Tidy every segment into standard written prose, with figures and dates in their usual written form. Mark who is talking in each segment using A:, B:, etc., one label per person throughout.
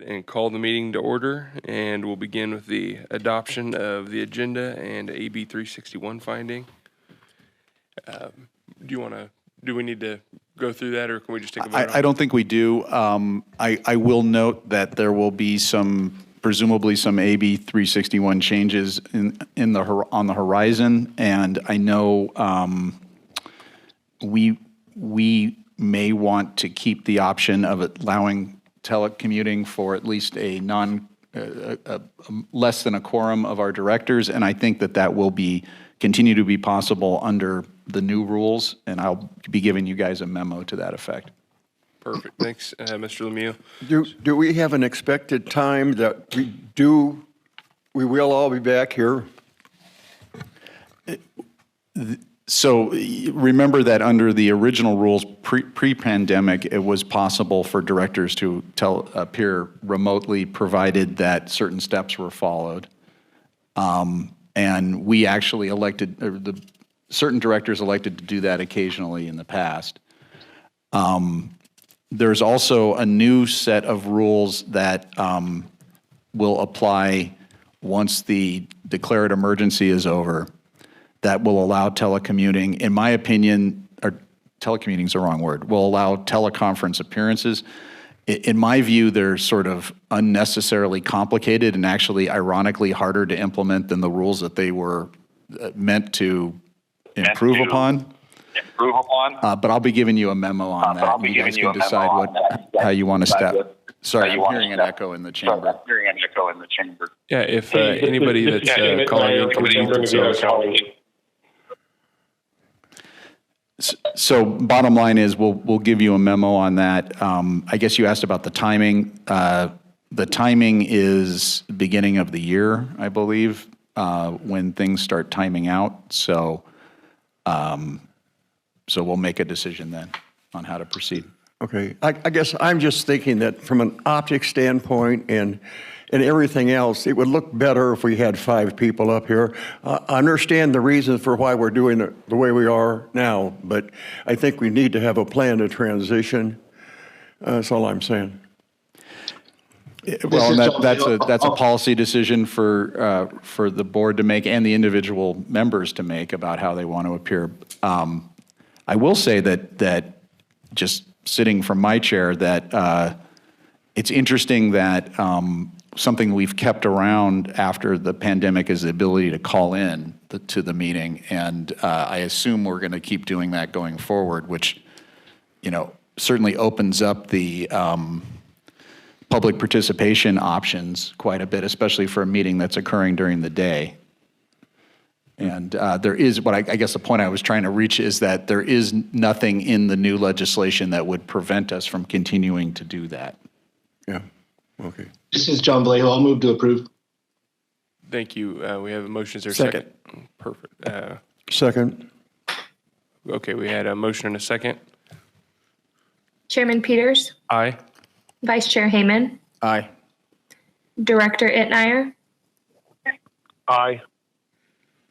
A: And call the meeting to order, and we'll begin with the adoption of the agenda and AB 361 finding. Do we need to go through that, or can we just take a vote?
B: I don't think we do. I will note that there will be presumably some AB 361 changes on the horizon, and I know we may want to keep the option of allowing telecommuting for at least a less than a quorum of our directors, and I think that will continue to be possible under the new rules, and I'll be giving you guys a memo to that effect.
A: Perfect. Thanks, Mr. Lemieux.
C: Do we have an expected time that we will all be back here?
B: So remember that under the original rules pre-pandemic, it was possible for directors to appear remotely provided that certain steps were followed. And we actually certain directors elected to do that occasionally in the past. There's also a new set of rules that will apply once the declared emergency is over, that will allow telecommuting. In my opinion, or telecommuting is the wrong word, will allow teleconference appearances. In my view, they're sort of unnecessarily complicated and actually ironically harder to implement than the rules that they were meant to improve upon. But I'll be giving you a memo on that. You guys can decide how you want to step. Sorry, I'm hearing an echo in the chamber.
A: Yeah, if anybody that's calling in can mute themselves.
B: So bottom line is we'll give you a memo on that. I guess you asked about the timing. The timing is beginning of the year, I believe, when things start timing out. So we'll make a decision then on how to proceed.
C: Okay, I guess I'm just thinking that from an optics standpoint and everything else, it would look better if we had 5 people up here. I understand the reason for why we're doing it the way we are now, but I think we need to have a plan to transition. That's all I'm saying.
B: Well, and that's a policy decision for the board to make and the individual members to make about how they want to appear. I will say that just sitting from my chair, that it's interesting that something we've kept around after the pandemic is the ability to call in to the meeting, and I assume we're going to keep doing that going forward, which certainly opens up the public participation options quite a bit, especially for a meeting that's occurring during the day. And there is, I guess the point I was trying to reach is that there is nothing in the new legislation that would prevent us from continuing to do that.
C: Yeah, okay.
D: This is John Vallejo. I'll move to approve.
A: Thank you. We have a motion. Is there a second? Perfect.
C: Second.
A: Okay, we had a motion and a second.
E: Chairman Peters?
A: Aye.
E: Vice Chair Heyman?
B: Aye.
E: Director Itmeyer?
F: Aye.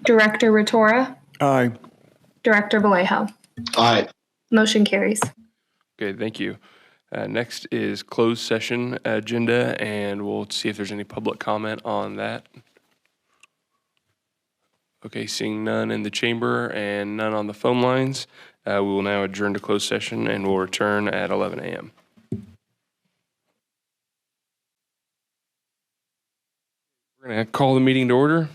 E: Director Ratora?
C: Aye.
E: Director Vallejo?
D: Aye.
E: Motion carries.
A: Okay, thank you. Next is closed session agenda, and we'll see if there's any public comment on that. Okay, seeing none in the chamber and none on the phone lines, we will now adjourn to closed session, and we'll return at 11 a.m. We're going to call the meeting to order.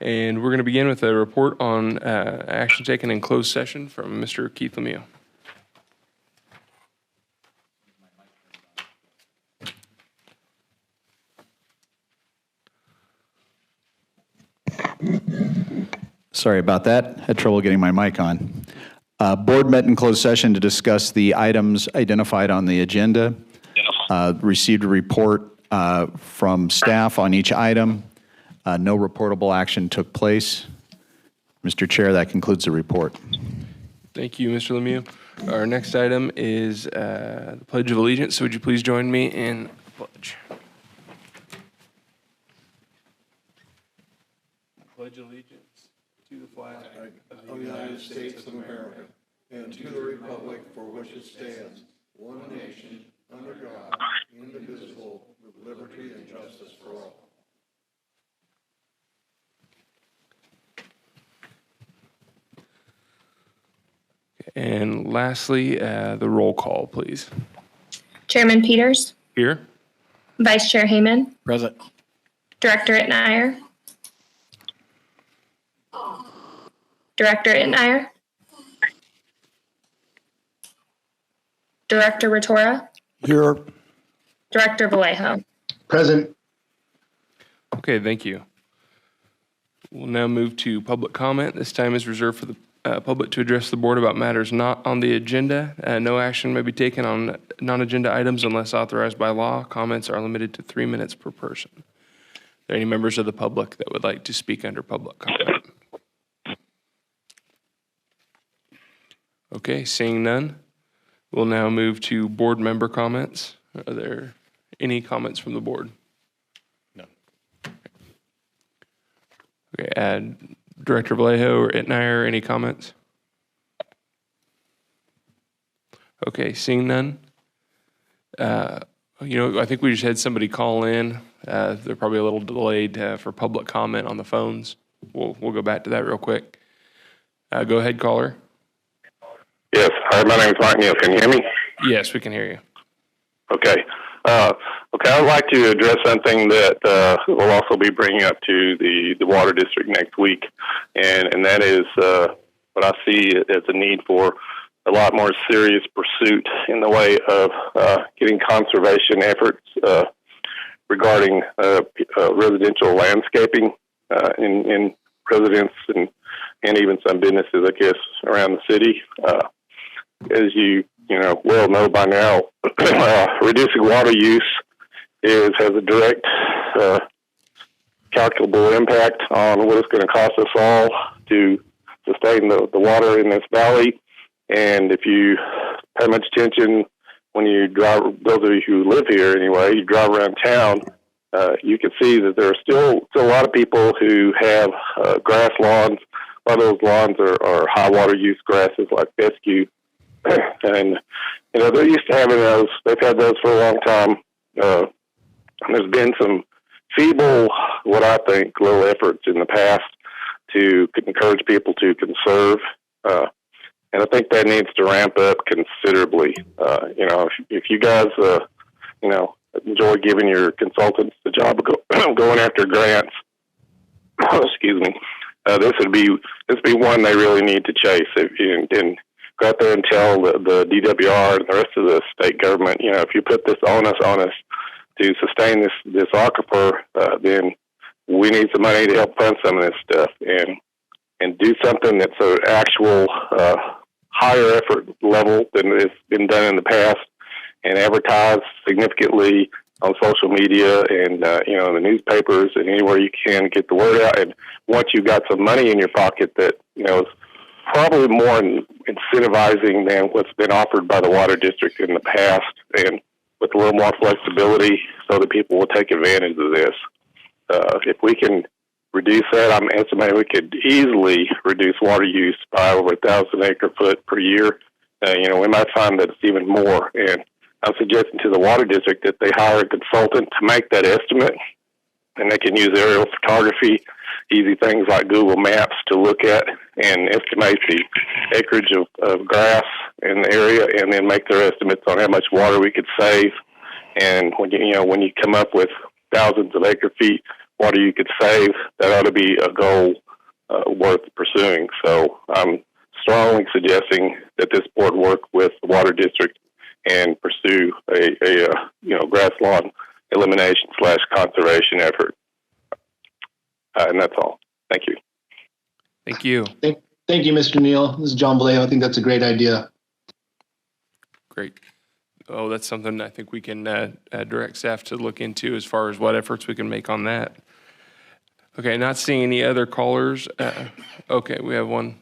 A: And we're going to begin with a report on action taken in closed session from Mr. Keith Lemieux.
B: Sorry about that. Had trouble getting my mic on. Board met in closed session to discuss the items identified on the agenda. Received a report from staff on each item. No reportable action took place. Mr. Chair, that concludes the report.
A: Thank you, Mr. Lemieux. Our next item is the Pledge of Allegiance. So would you please join me in the pledge? Pledge allegiance to the flag
C: Of the United States of America and to the republic for which it stands, one nation, under God, indivisible, with liberty and justice for all.
A: And lastly, the roll call, please.
E: Chairman Peters,
A: Here?
E: Vice Chair Hayman,
B: Present.
E: Director Itnire, Director Itnire, Director Rotora,
C: Here.
E: Director Vallejo.
D: Present.
A: Okay, thank you. We'll now move to public comment. This time is reserved for the public to address the board about matters not on the agenda. No action may be taken on non-agenda items unless authorized by law. Comments are limited to 3 minutes per person. Are there any members of the public that would like to speak under public comment? Okay, seeing none, we'll now move to board member comments. Are there any comments from the board?
B: No.
A: Okay, Director Vallejo or Itnire, any comments? Okay, seeing none. I think we just had somebody call in. They're probably a little delayed for public comment on the phones. We'll go back to that real quick. Go ahead, caller.
F: Yes. Hi, my name is Mike Neal. Can you hear me?
A: Yes, we can hear you.
F: Okay. I'd like to address something that we'll also be bringing up to the Water District next week, and that is what I see as a need for a lot more serious pursuit in the way of getting conservation efforts regarding residential landscaping in residents and even some businesses, I guess, around the city. As you well know by now, reducing water use has a direct calculable impact on what it's going to cost us all to sustain the water in this valley. And if you pay much attention when you drive, those of you who live here anyway, you drive around town, you can see that there are still a lot of people who have grass lawns. A lot of those lawns are high water use grasses like fescue. And, they're used to having those. They've had those for a long time. There's been some feeble, what I think, little efforts in the past to encourage people to conserve. And I think that needs to ramp up considerably. If you guys, enjoy giving your consultants the job of going after grants, excuse me, this would be one they really need to chase. And go out there and tell the DWR and the rest of the state government, if you put this onus on us to sustain this aquifer, then we need some money to help fund some of this stuff and do something that's an actual higher effort level than has been done in the past, and advertise significantly on social media and in the newspapers and anywhere you can get the word out. And once you've got some money in your pocket that is probably more incentivizing than what's been offered by the Water District in the past, and with a little more flexibility so that people will take advantage of this. If we can reduce that, I'm estimating we could easily reduce water use by over 1,000 acre-foot per year. We might find that it's even more. And I'm suggesting to the Water District that they hire a consultant to make that estimate, and they can use aerial photography, easy things like Google Maps to look at and estimate the acreage of grass in the area, and then make their estimates on how much water we could save. And when you come up with thousands of acre feet water you could save, that ought to be a goal worth pursuing. So I'm strongly suggesting that this board work with the Water District and pursue a grass lawn elimination / conservation effort. And that's all. Thank you.
A: Thank you.
D: Thank you, Mr. Neal. This is John Vallejo. I think that's a great idea.
A: Great. Oh, that's something I think we can direct staff to look into as far as what efforts we can make on that. Okay, not seeing any other callers. Okay, we have one.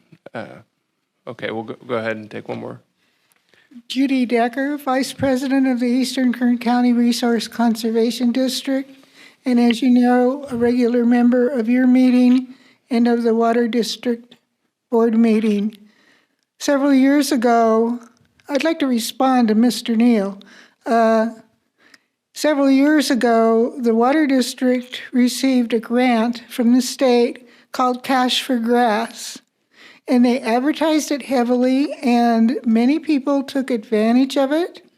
A: Okay, we'll go ahead and take one more.
G: Judy Decker, Vice President of the Eastern Kern County Resource Conservation District, and as you know, a regular member of your meeting and of the Water District Board meeting. Several years ago, I'd like to respond to Mr. Neal. Several years ago, the Water District received a grant from the state called Cash for Grass. And they advertised it heavily, and many people took advantage of it.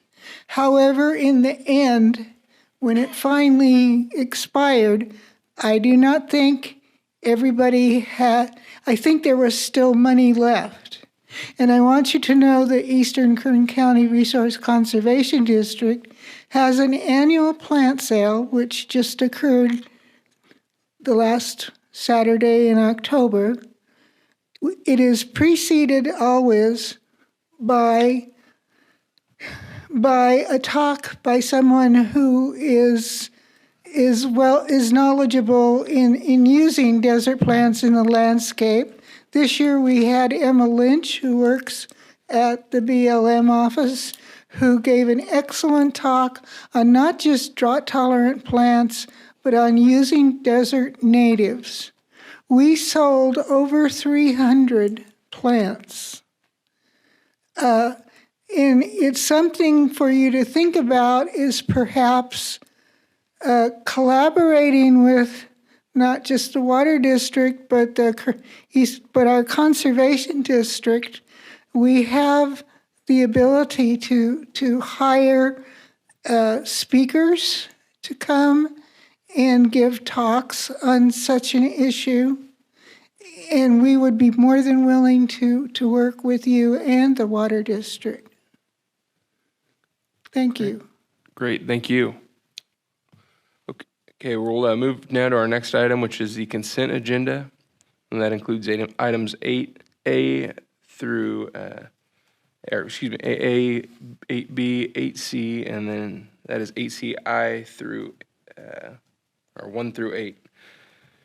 G: However, in the end, when it finally expired, I do not think everybody had, I think there was still money left. And I want you to know the Eastern Kern County Resource Conservation District has an annual plant sale, which just occurred the last Saturday in October. It is preceded always by a talk by someone who is knowledgeable in using desert plants in the landscape. This year we had Emma Lynch, who works at the BLM office, who gave an excellent talk on not just drought-tolerant plants, but on using desert natives. We sold over 300 plants. And it's something for you to think about is perhaps collaborating with not just the Water District, but our Conservation District. We have the ability to hire speakers to come and give talks on such an issue. And we would be more than willing to work with you and the Water District. Thank you.
A: Great, thank you. Okay, we'll move now to our next item, which is the consent agenda. And that includes items 8A through, AA, 8B, 8C, and then that is 8CI through, or 1 through 8.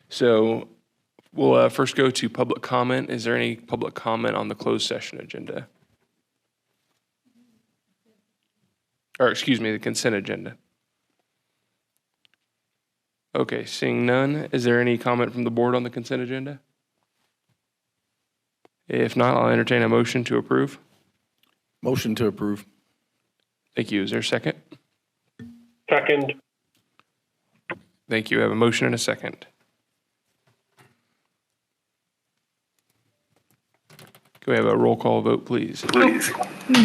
A: So we'll first go to public comment. Is there any public comment on the closed session agenda? Or excuse me, the consent agenda. Okay, seeing none, is there any comment from the board on the consent agenda? If not, I'll entertain a motion to approve.
B: Motion to approve.
A: Thank you. Is there a second?
F: Second.
A: Thank you. I have a motion and a second. Can we have a roll call vote, please?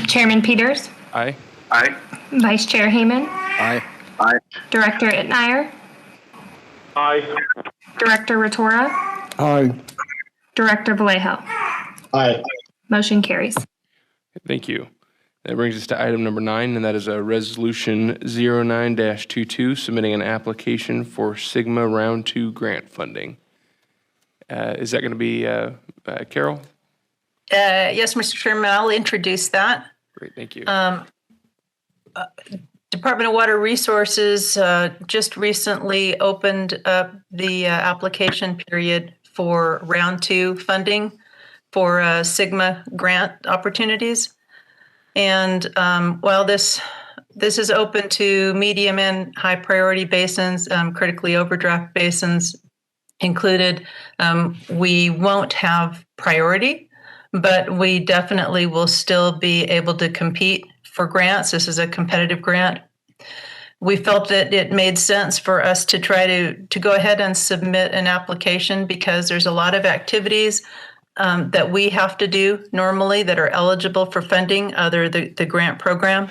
E: Chairman Peters,
A: Aye.
F: Aye.
E: Vice Chair Hayman,
B: Aye.
F: Aye.
E: Director Itmeyer,
F: Aye.
E: Director Ratora,
C: Aye.
E: Director Vallejo.
D: Aye.
E: Motion carries.
A: Thank you. That brings us to item number 9, and that is a resolution 09-22, submitting an application for Sigma Round 2 grant funding. Is that going to be Carol?
H: Yes, Mr. Chairman, I'll introduce that.
A: Great, thank you.
H: Department of Water Resources just recently opened up the application period for round 2 funding for Sigma grant opportunities. And while this is open to medium and high priority basins, critically overdraft basins included, we won't have priority, but we definitely will still be able to compete for grants. This is a competitive grant. We felt that it made sense for us to try to go ahead and submit an application because there's a lot of activities that we have to do normally that are eligible for funding under the grant program.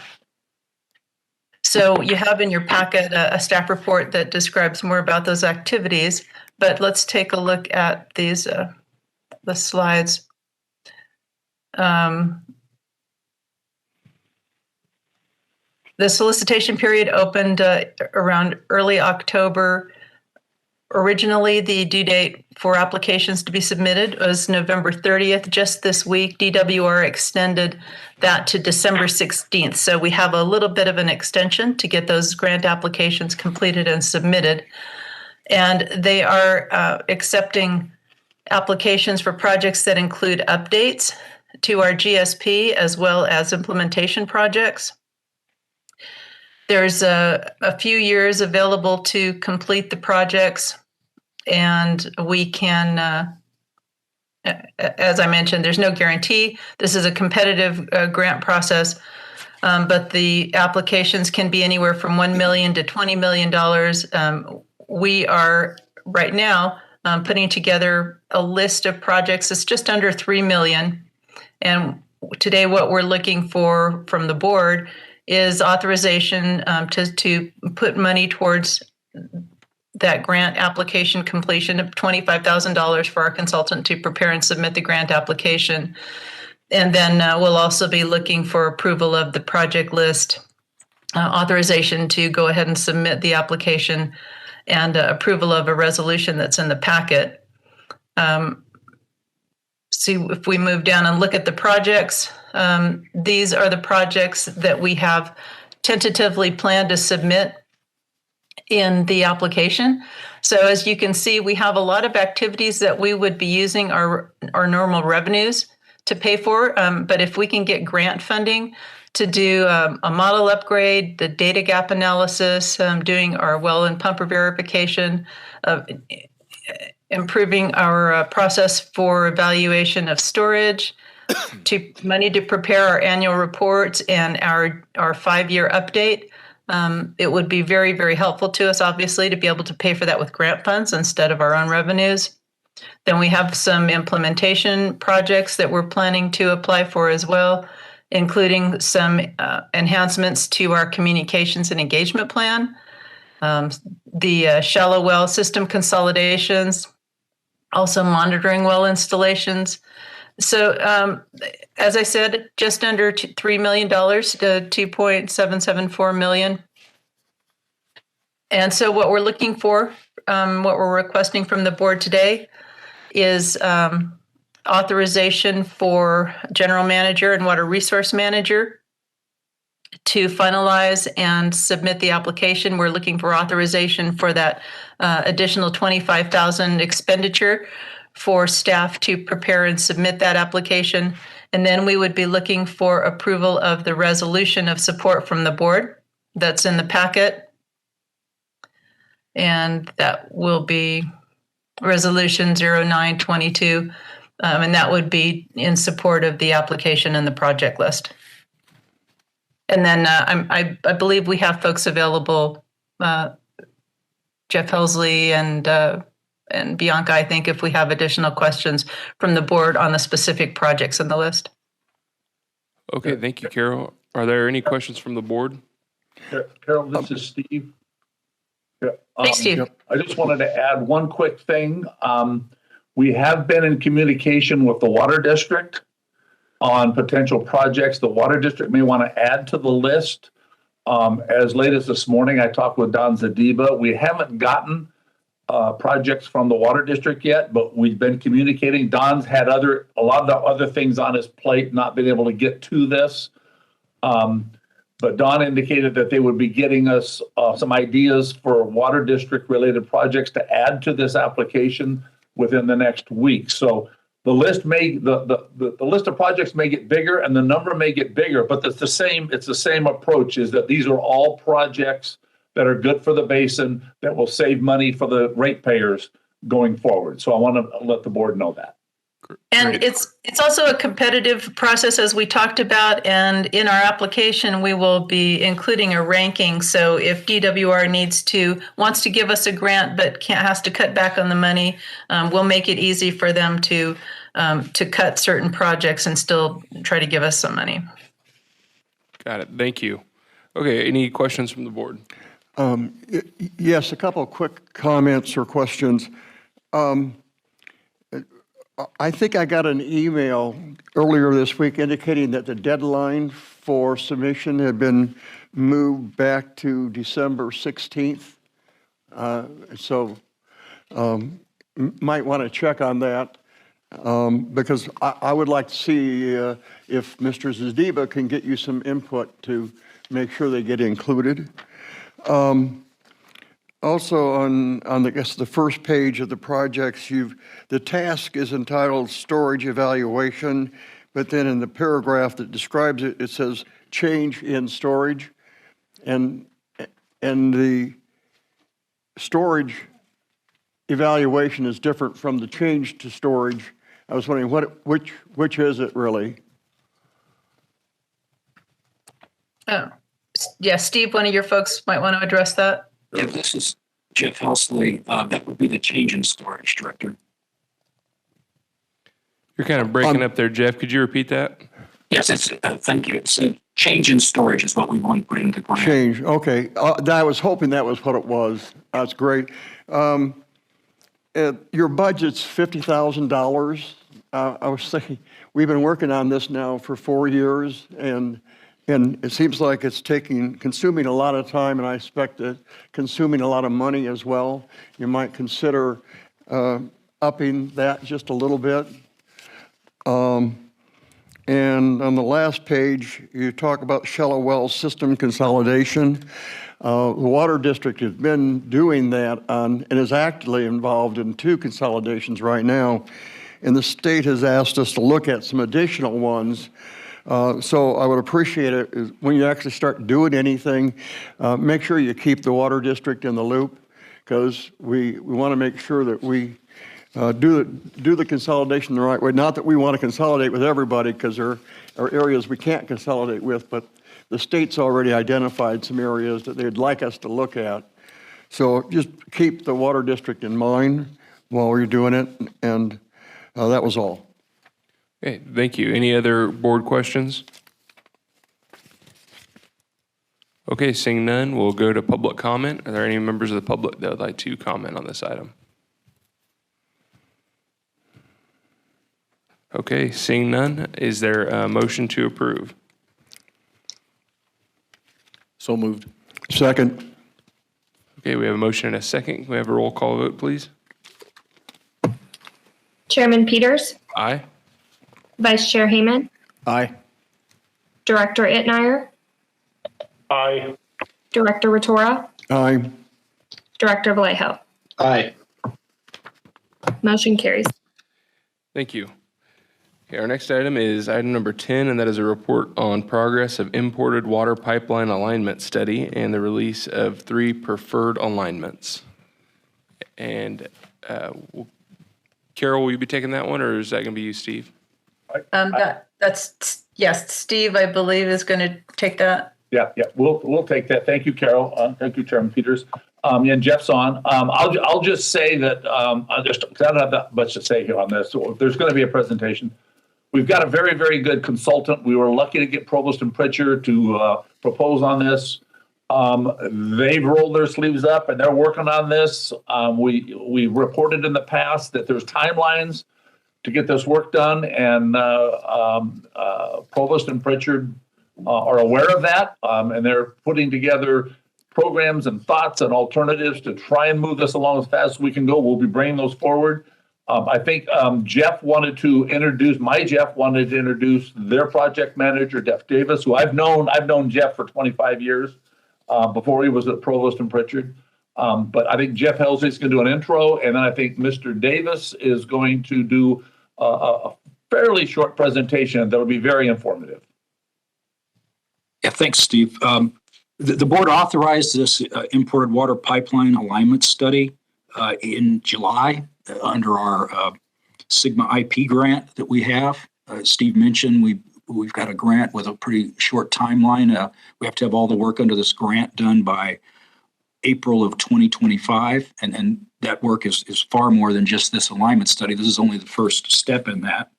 H: So you have in your packet a staff report that describes more about those activities, but let's take a look at these the slides. The solicitation period opened around early October. Originally, the due date for applications to be submitted was November 30th. Just this week, DWR extended that to December 16th. So we have a little bit of an extension to get those grant applications completed and submitted. And they are accepting applications for projects that include updates to our GSP as well as implementation projects. There's a few years available to complete the projects, and we can, as I mentioned, there's no guarantee. This is a competitive grant process. but the applications can be anywhere from $1 million to $20 million. We are right now putting together a list of projects. It's just under $3 million. And today what we're looking for from the board is authorization to put money towards that grant application completion of $25,000 for our consultant to prepare and submit the grant application. And then we'll also be looking for approval of the project list, authorization to go ahead and submit the application, and approval of a resolution that's in the packet. See if we move down and look at the projects. These are the projects that we have tentatively planned to submit in the application. So as you can see, we have a lot of activities that we would be using our normal revenues to pay for. But if we can get grant funding to do a model upgrade, the data gap analysis, doing our well and pumper verification, improving our process for evaluation of storage, to money to prepare our annual reports and our 5-year update. It would be very, very helpful to us, obviously, to be able to pay for that with grant funds instead of our own revenues. Then we have some implementation projects that we're planning to apply for as well, including some enhancements to our communications and engagement plan, the shallow well system consolidations, also monitoring well installations. So as I said, just under $3 million to $2.774 million. And so what we're looking for, what we're requesting from the board today is authorization for general manager and water resource manager to finalize and submit the application. We're looking for authorization for that additional $25,000 expenditure for staff to prepare and submit that application. And then we would be looking for approval of the resolution of support from the board that's in the packet. And that will be resolution 0922. And that would be in support of the application and the project list. And then I believe we have folks available, Jeff Helsley and Bianca, I think, if we have additional questions from the board on the specific projects in the list.
A: Okay, thank you, Carol. Are there any questions from the board?
I: Carol, this is Steve.
H: Thanks, Steve.
I: I just wanted to add one quick thing. We have been in communication with the Water District on potential projects the Water District may want to add to the list. As late as this morning, I talked with Don Zadiba. We haven't gotten projects from the Water District yet, but we've been communicating. Don's had a lot of the other things on his plate, not been able to get to this. But Don indicated that they would be getting us some ideas for Water District related projects to add to this application within the next week. So the list the list of projects may get bigger and the number may get bigger, but it's the same approach, is that these are all projects that are good for the basin, that will save money for the ratepayers going forward. So I want to let the board know that.
H: And it's also a competitive process, as we talked about, and in our application we will be including a ranking. So if DWR wants to give us a grant but has to cut back on the money, we'll make it easy for them to cut certain projects and still try to give us some money.
A: Got it. Thank you. Okay, any questions from the board?
C: Yes, a couple of quick comments or questions. I think I got an email earlier this week indicating that the deadline for submission had been moved back to December 16th. So might want to check on that because I would like to see if Mr. Zadiba can get you some input to make sure they get included. Also on I guess the first page of the projects, the task is entitled Storage Evaluation, but then in the paragraph that describes it, it says change in storage, and the storage evaluation is different from the change to storage. I was wondering which is it really?
H: Yeah, Steve, one of your folks might want to address that.
J: Yeah, this is Jeff Helsley. That would be the change in storage director.
A: You're kind of breaking up there, Jeff. Could you repeat that?
J: Yes, it's, thank you. It's a change in storage is what we want to put into the grant.
C: Change, okay. I was hoping that was what it was. That's great. Your budget's $50,000. I was thinking, we've been working on this now for 4 years, and it seems like it's consuming a lot of time, and I expect it consuming a lot of money as well. You might consider upping that just a little bit. And on the last page, you talk about shallow well system consolidation. The Water District has been doing that and is actively involved in 2 consolidations right now. And the state has asked us to look at some additional ones. So I would appreciate it when you actually start doing anything, make sure you keep the Water District in the loop, because we want to make sure that we do the consolidation the right way. Not that we want to consolidate with everybody, because there are areas we can't consolidate with, but the state's already identified some areas that they'd like us to look at. So just keep the Water District in mind while you're doing it, and that was all.
A: Okay, thank you. Any other board questions? Okay, seeing none, we'll go to public comment. Are there any members of the public that would like to comment on this item? Okay, seeing none, is there a motion to approve?
B: So moved.
C: Second.
A: Okay, we have a motion and a second. Can we have a roll call vote, please?
E: Chairman Peters,
A: Aye.
E: Vice Chair Hayman,
B: Aye.
E: Director Itmeyer,
F: Aye.
E: Director Rotora,
C: Aye.
E: Director Vallejo.
D: Aye.
E: Motion carries.
A: Thank you. Okay, our next item is item number 10, and that is a report on progress of imported water pipeline alignment study and the release of 3 preferred alignments. And Carol, will you be taking that one, or is that going to be you, Steve?
H: Yes, Steve, I believe, is going to take that.
I: Yeah, we'll take that. Thank you, Carol. Thank you, Chairman Peters. And Jeff's on. I'll just say that I don't have that much to say here on this. So there's going to be a presentation. We've got a very, very good consultant. We were lucky to get Provost and Pritchard to propose on this. They've rolled their sleeves up and they're working on this. We reported in the past that there's timelines to get this work done, and Provost and Pritchard are aware of that, and they're putting together programs and thoughts and alternatives to try and move this along as fast as we can go. We'll be bringing those forward. I think Jeff wanted to introduce their project manager, Jeff Davis, who I've known Jeff for 25 years before he was at Provost and Pritchard. But I think Jeff Helsley is going to do an intro, and then I think Mr. Davis is going to do a fairly short presentation that will be very informative.
J: Yeah, thanks, Steve. The board authorized this imported water pipeline alignment study in July under our Sigma IP grant that we have. Steve mentioned we've got a grant with a pretty short timeline. We have to have all the work under this grant done by April of 2025, and that work is far more than just this alignment study. This is only the first step in that.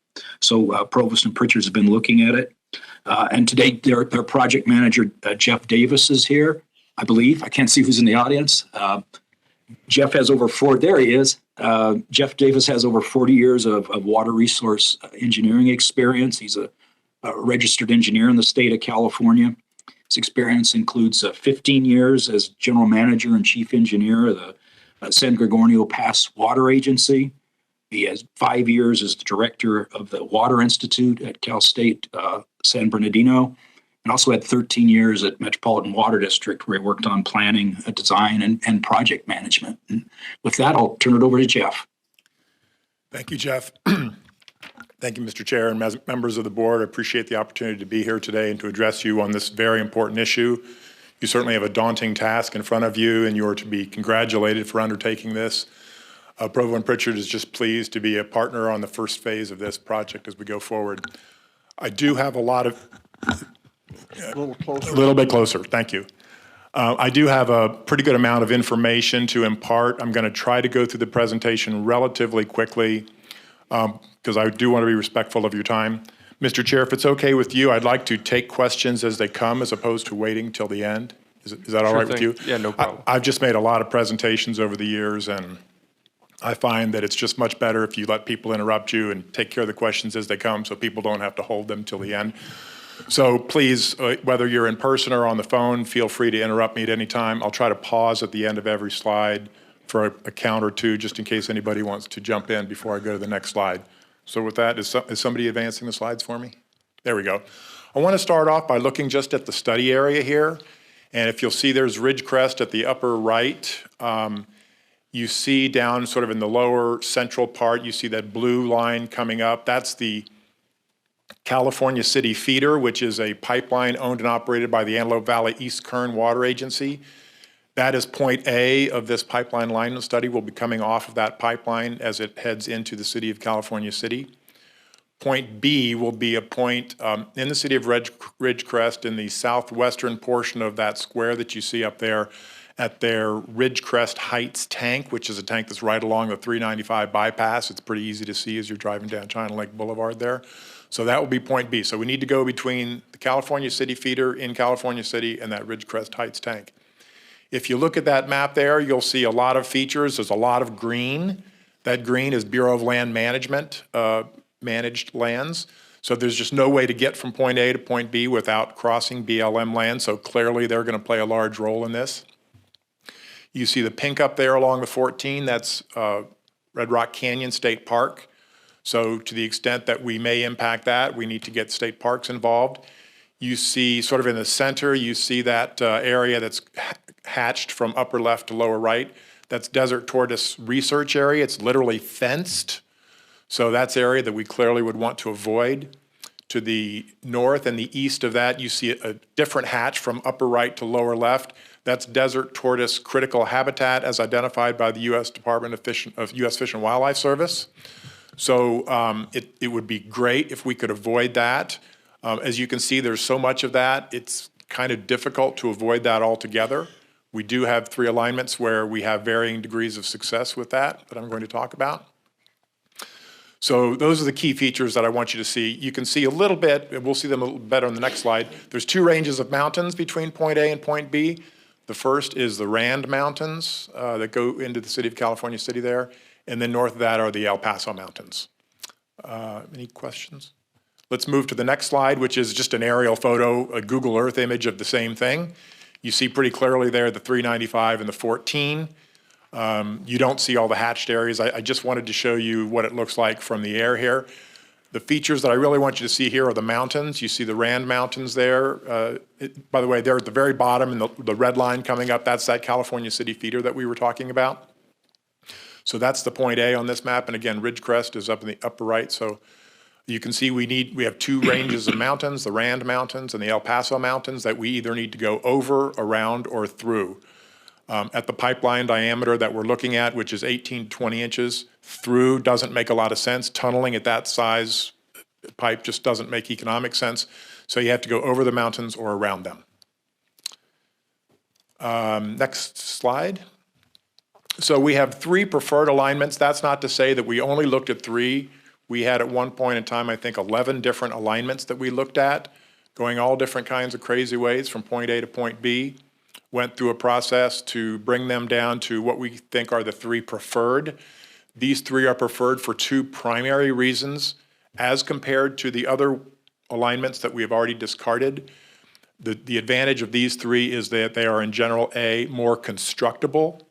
J: So Provost and Pritchard have been looking at it. And today their project manager, Jeff Davis, is here, I believe. I can't see who's in the audience. Jeff has there he is. Jeff Davis has over 40 years of water resource engineering experience. He's a registered engineer in the state of California. His experience includes 15 years as general manager and chief engineer of the San Gorgonio Pass Water Agency. He has 5 years as the director of the Water Institute at Cal State San Bernardino, and also had 13 years at Metropolitan Water District, where he worked on planning, design, and project management. And with that, I'll turn it over to Jeff.
K: Thank you, Jeff. Thank you, Mr. Chair and members of the board. I appreciate the opportunity to be here today and to address you on this very important issue. You certainly have a daunting task in front of you, and you are to be congratulated for undertaking this. Provo and Pritchard is just pleased to be a partner on the first phase of this project as we go forward. I do have a lot of
C: A little closer.
K: A little bit closer, thank you. I do have a pretty good amount of information to impart. I'm going to try to go through the presentation relatively quickly because I do want to be respectful of your time. Mr. Chair, if it's okay with you, I'd like to take questions as they come as opposed to waiting till the end. Is that all
A: Sure
K: right with
A: thing.
K: you?
A: Yeah, no problem.
K: I've just made a lot of presentations over the years, and I find that it's just much better if you let people interrupt you and take care of the questions as they come so people don't have to hold them till the end. So please, whether you're in person or on the phone, feel free to interrupt me at any time. I'll try to pause at the end of every slide for a count or two, just in case anybody wants to jump in before I go to the next slide. So with that, is somebody advancing the slides for me? There we go. I want to start off by looking just at the study area here. And if you'll see, there's Ridgecrest at the upper right. You see down sort of in the lower central part, you see that blue line coming up. That's the California City Feeder, which is a pipeline owned and operated by the Antelope Valley East Kern Water Agency. That is point A of this pipeline alignment study. We'll be coming off of that pipeline as it heads into the city of California City. Point B will be a point in the city of Ridgecrest in the southwestern portion of that square that you see up there at their Ridgecrest Heights tank, which is a tank that's right along the 395 bypass. It's pretty easy to see as you're driving down China Lake Boulevard there. So that will be point B. So we need to go between the California City Feeder in California City and that Ridgecrest Heights tank. If you look at that map there, you'll see a lot of features. There's a lot of green. That green is Bureau of Land Management managed lands. So there's just no way to get from point A to point B without crossing BLM land. So clearly they're going to play a large role in this. You see the pink up there along the 14, that's Red Rock Canyon State Park. So to the extent that we may impact that, we need to get state parks involved. You see sort of in the center, you see that area that's hatched from upper left to lower right. That's Desert Tortoise Research Area. It's literally fenced. So that's area that we clearly would want to avoid. To the north and the east of that, you see a different hatch from upper right to lower left. That's Desert Tortoise Critical Habitat as identified by the U.S. Department of U.S. Fish and Wildlife Service. So it would be great if we could avoid that. As you can see, there's so much of that, it's kind of difficult to avoid that altogether. We do have 3 alignments where we have varying degrees of success with that I'm going to talk about. So those are the key features that I want you to see. You can see a little bit, and we'll see them a little better on the next slide. There's 2 ranges of mountains between point A and point B. The first is the Rand Mountains that go into the city of California City there. And then north of that are the El Paso Mountains. Any questions? Let's move to the next slide, which is just an aerial photo, a Google Earth image of the same thing. You see pretty clearly there the 395 and the 14. You don't see all the hatched areas. I just wanted to show you what it looks like from the air here. The features that I really want you to see here are the mountains. You see the Rand Mountains there. By the way, they're at the very bottom, and the red line coming up, that's that California City Feeder that we were talking about. So that's the point A on this map. And again, Ridgecrest is up in the upper right. So you can see we have 2 ranges of mountains, the Rand Mountains and the El Paso Mountains, that we either need to go over, around, or through. At the pipeline diameter that we're looking at, which is 18 to 20 inches, through doesn't make a lot of sense. Tunneling at that size pipe just doesn't make economic sense. So you have to go over the mountains or around them. Next slide. So we have 3 preferred alignments. That's not to say that we only looked at 3. We had at one point in time, I think, 11 different alignments that we looked at, going all different kinds of crazy ways from point A to point B. Went through a process to bring them down to what we think are the 3 preferred. These 3 are preferred for 2 primary reasons as compared to the other alignments that we have already discarded. The advantage of these 3 is that they are in general A, more constructible,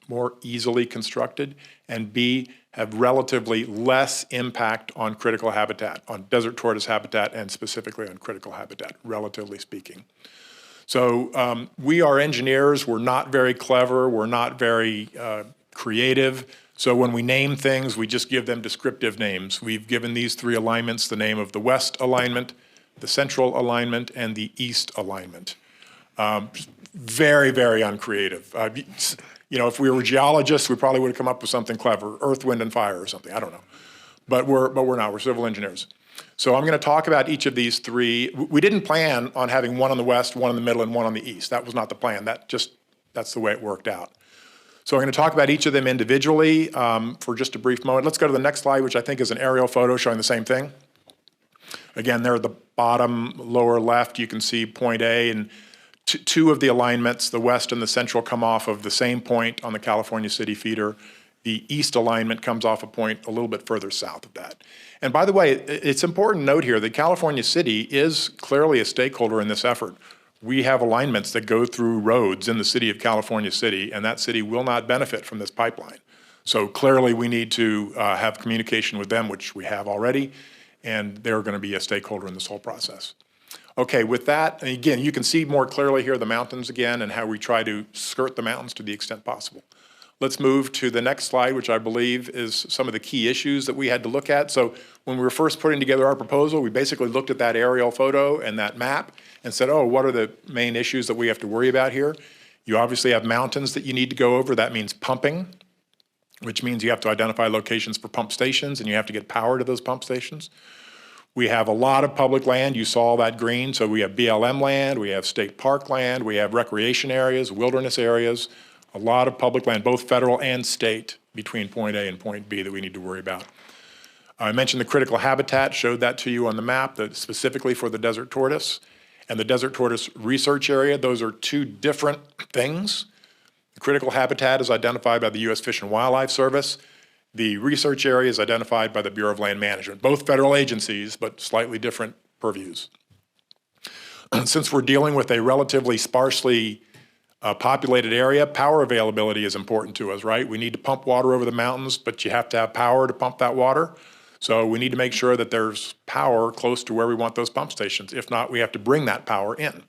K: more easily constructed, and B, have relatively less impact on critical habitat, on desert tortoise habitat, and specifically on critical habitat, relatively speaking. So we are engineers, we're not very clever, we're not very creative. So when we name things, we just give them descriptive names. We've given these 3 alignments the name of the west alignment, the central alignment, and the east alignment. Very, very uncreative. You know, if we were geologists, we probably would have come up with something clever, earth, wind, and fire or something, I don't know. But we're not, we're civil engineers. So I'm going to talk about each of these three. We didn't plan on having one on the west, one in the middle, and one on the east. That was not the plan. That's the way it worked out. So I'm going to talk about each of them individually for just a brief moment. Let's go to the next slide, which I think is an aerial photo showing the same thing. Again, there at the bottom lower left, you can see point A, and two of the alignments, the west and the central, come off of the same point on the California City feeder. The east alignment comes off a point a little bit further south of that. And by the way, it's important to note here that California City is clearly a stakeholder in this effort. We have alignments that go through roads in the city of California City, and that city will not benefit from this pipeline. So clearly we need to have communication with them, which we have already, and they're going to be a stakeholder in this whole process. Okay, with that, and again, you can see more clearly here the mountains again and how we try to skirt the mountains to the extent possible. Let's move to the next slide, which I believe is some of the key issues that we had to look at. So when we were first putting together our proposal, we basically looked at that aerial photo and that map and said, oh, what are the main issues that we have to worry about here? You obviously have mountains that you need to go over. That means pumping, which means you have to identify locations for pump stations and you have to get power to those pump stations. We have a lot of public land. You saw that green. So we have BLM land, we have state park land, we have recreation areas, wilderness areas, a lot of public land, both federal and state, between point A and point B that we need to worry about. I mentioned the critical habitat, showed that to you on the map, that specifically for the desert tortoise and the desert tortoise research area. Those are two different things. The critical habitat is identified by the U.S. Fish and Wildlife Service. The research area is identified by the Bureau of Land Management, both federal agencies, but slightly different purviews. Since we're dealing with a relatively sparsely populated area, power availability is important to us, right? We need to pump water over the mountains, but you have to have power to pump that water. So we need to make sure that there's power close to where we want those pump stations. If not, we have to bring that power in.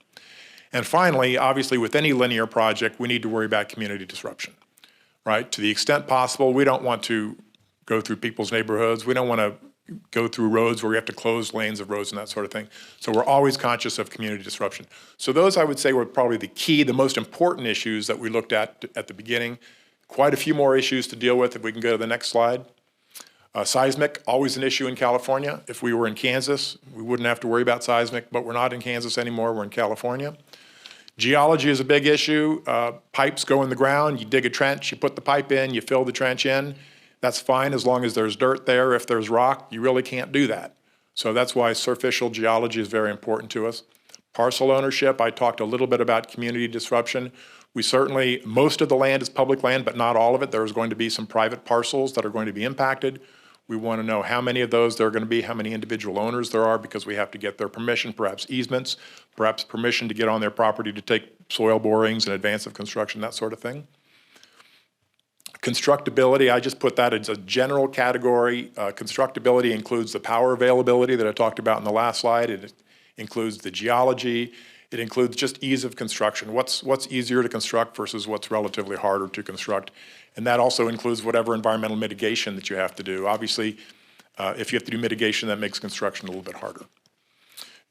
K: And finally, obviously, with any linear project, we need to worry about community disruption, right? To the extent possible, we don't want to go through people's neighborhoods. We don't want to go through roads where we have to close lanes of roads and that sort of thing. So we're always conscious of community disruption. So those, I would say, were probably the key, the most important issues that we looked at the beginning. Quite a few more issues to deal with if we can go to the next slide. Seismic, always an issue in California. If we were in Kansas, we wouldn't have to worry about seismic, but we're not in Kansas anymore, we're in California. Geology is a big issue. Pipes go in the ground, you dig a trench, you put the pipe in, you fill the trench in. That's fine as long as there's dirt there. If there's rock, you really can't do that. So that's why surficial geology is very important to us. Parcel ownership, I talked a little bit about community disruption. We certainly, most of the land is public land, but not all of it. There's going to be some private parcels that are going to be impacted. We want to know how many of those there are going to be, how many individual owners there are, because we have to get their permission, perhaps easements, perhaps permission to get on their property to take soil borings in advance of construction, that sort of thing. Constructability, I just put that as a general category. Constructability includes the power availability that I talked about in the last slide. It includes the geology. It includes just ease of construction. What's easier to construct versus what's relatively harder to construct. And that also includes whatever environmental mitigation that you have to do. Obviously, if you have to do mitigation, that makes construction a little bit harder.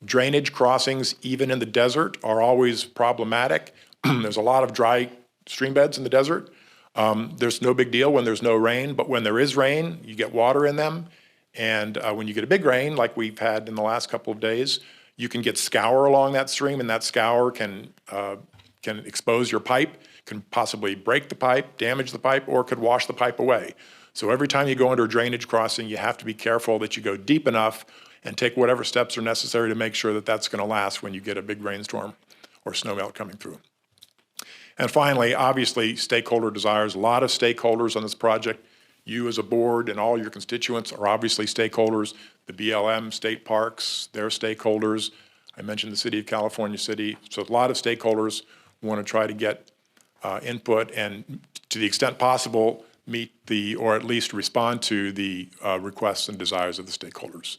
K: Drainage crossings, even in the desert, are always problematic. There's a lot of dry stream beds in the desert. There's no big deal when there's no rain, but when there is rain, you get water in them. And when you get a big rain, like we've had in the last couple of days, you can get scour along that stream, and that scour can expose your pipe, can possibly break the pipe, damage the pipe, or could wash the pipe away. So every time you go under a drainage crossing, you have to be careful that you go deep enough and take whatever steps are necessary to make sure that that's going to last when you get a big rainstorm or snowmelt coming through. And finally, obviously, stakeholder desires. A lot of stakeholders on this project. You as a board and all your constituents are obviously stakeholders. The BLM, state parks, they're stakeholders. I mentioned the city of California City. So a lot of stakeholders want to try to get input and, to the extent possible, meet or at least respond to the requests and desires of the stakeholders.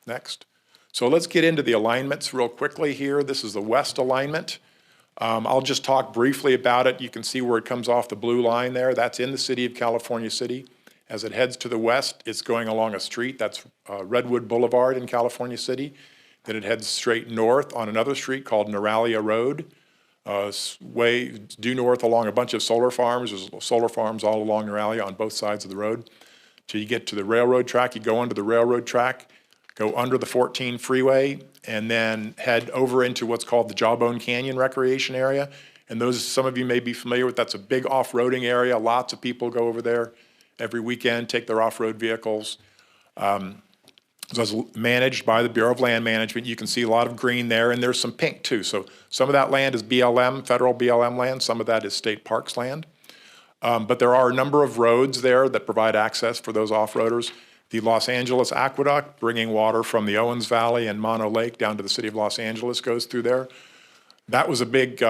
K: Next. So let's get into the alignments real quickly here. This is the west alignment. I'll just talk briefly about it. You can see where it comes off the blue line there. That's in the city of California City. As it heads to the west, it's going along a street. That's Redwood Boulevard in California City. Then it heads straight north on another street called Neuralia Road. Way due north along a bunch of solar farms. There's solar farms all along Neuralia on both sides of the road. Till you get to the railroad track, you go under the railroad track, go under the 14 freeway, and then head over into what's called the Jawbone Canyon Recreation Area. And those, some of you may be familiar with, that's a big off-roading area. Lots of people go over there every weekend, take their off-road vehicles. So it's managed by the Bureau of Land Management. You can see a lot of green there, and there's some pink too. So some of that land is BLM, federal BLM land. Some of that is state parks land. But there are a number of roads there that provide access for those off-roaders. The Los Angeles Aqueduct, bringing water from the Owens Valley and Mono Lake down to the city of Los Angeles, goes through there. That was a big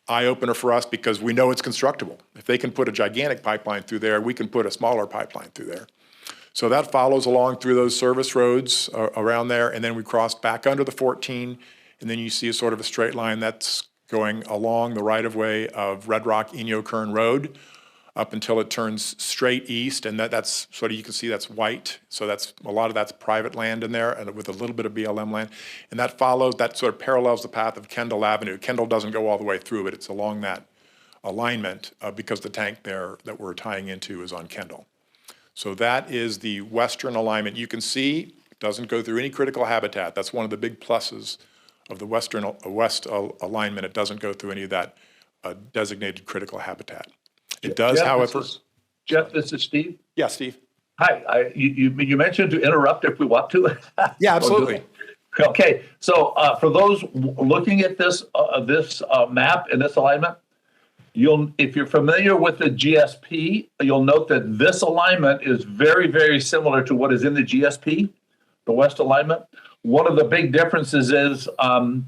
K: eye-opener for us because we know it's constructible. If they can put a gigantic pipeline through there, we can put a smaller pipeline through there. So that follows along through those service roads around there, and then we crossed back under the 14, and then you see a sort of a straight line that's going along the right-of-way of Red Rock Inyo Kern Road up until it turns straight east, and that's sort of, you can see that's white, so that's, a lot of that's private land in there, and with a little bit of BLM land, and that follows, that sort of parallels the path of Kendall Avenue. Kendall doesn't go all the way through, but it's along that alignment because the tank there that we're tying into is on Kendall. So that is the western alignment. You can see it doesn't go through any critical habitat. That's one of the big pluses of the west alignment. It doesn't go through any of that designated critical habitat. It does,
I: Jeff,
K: however.
I: Jeff, this is Steve.
K: Yeah, Steve.
I: Hi, you mentioned to interrupt if we want to.
K: Yeah, absolutely.
I: Okay, so for those looking at this map and this alignment, if you're familiar with the GSP, you'll note that this alignment is very, very similar to what is in the GSP, the west alignment. One of the big differences is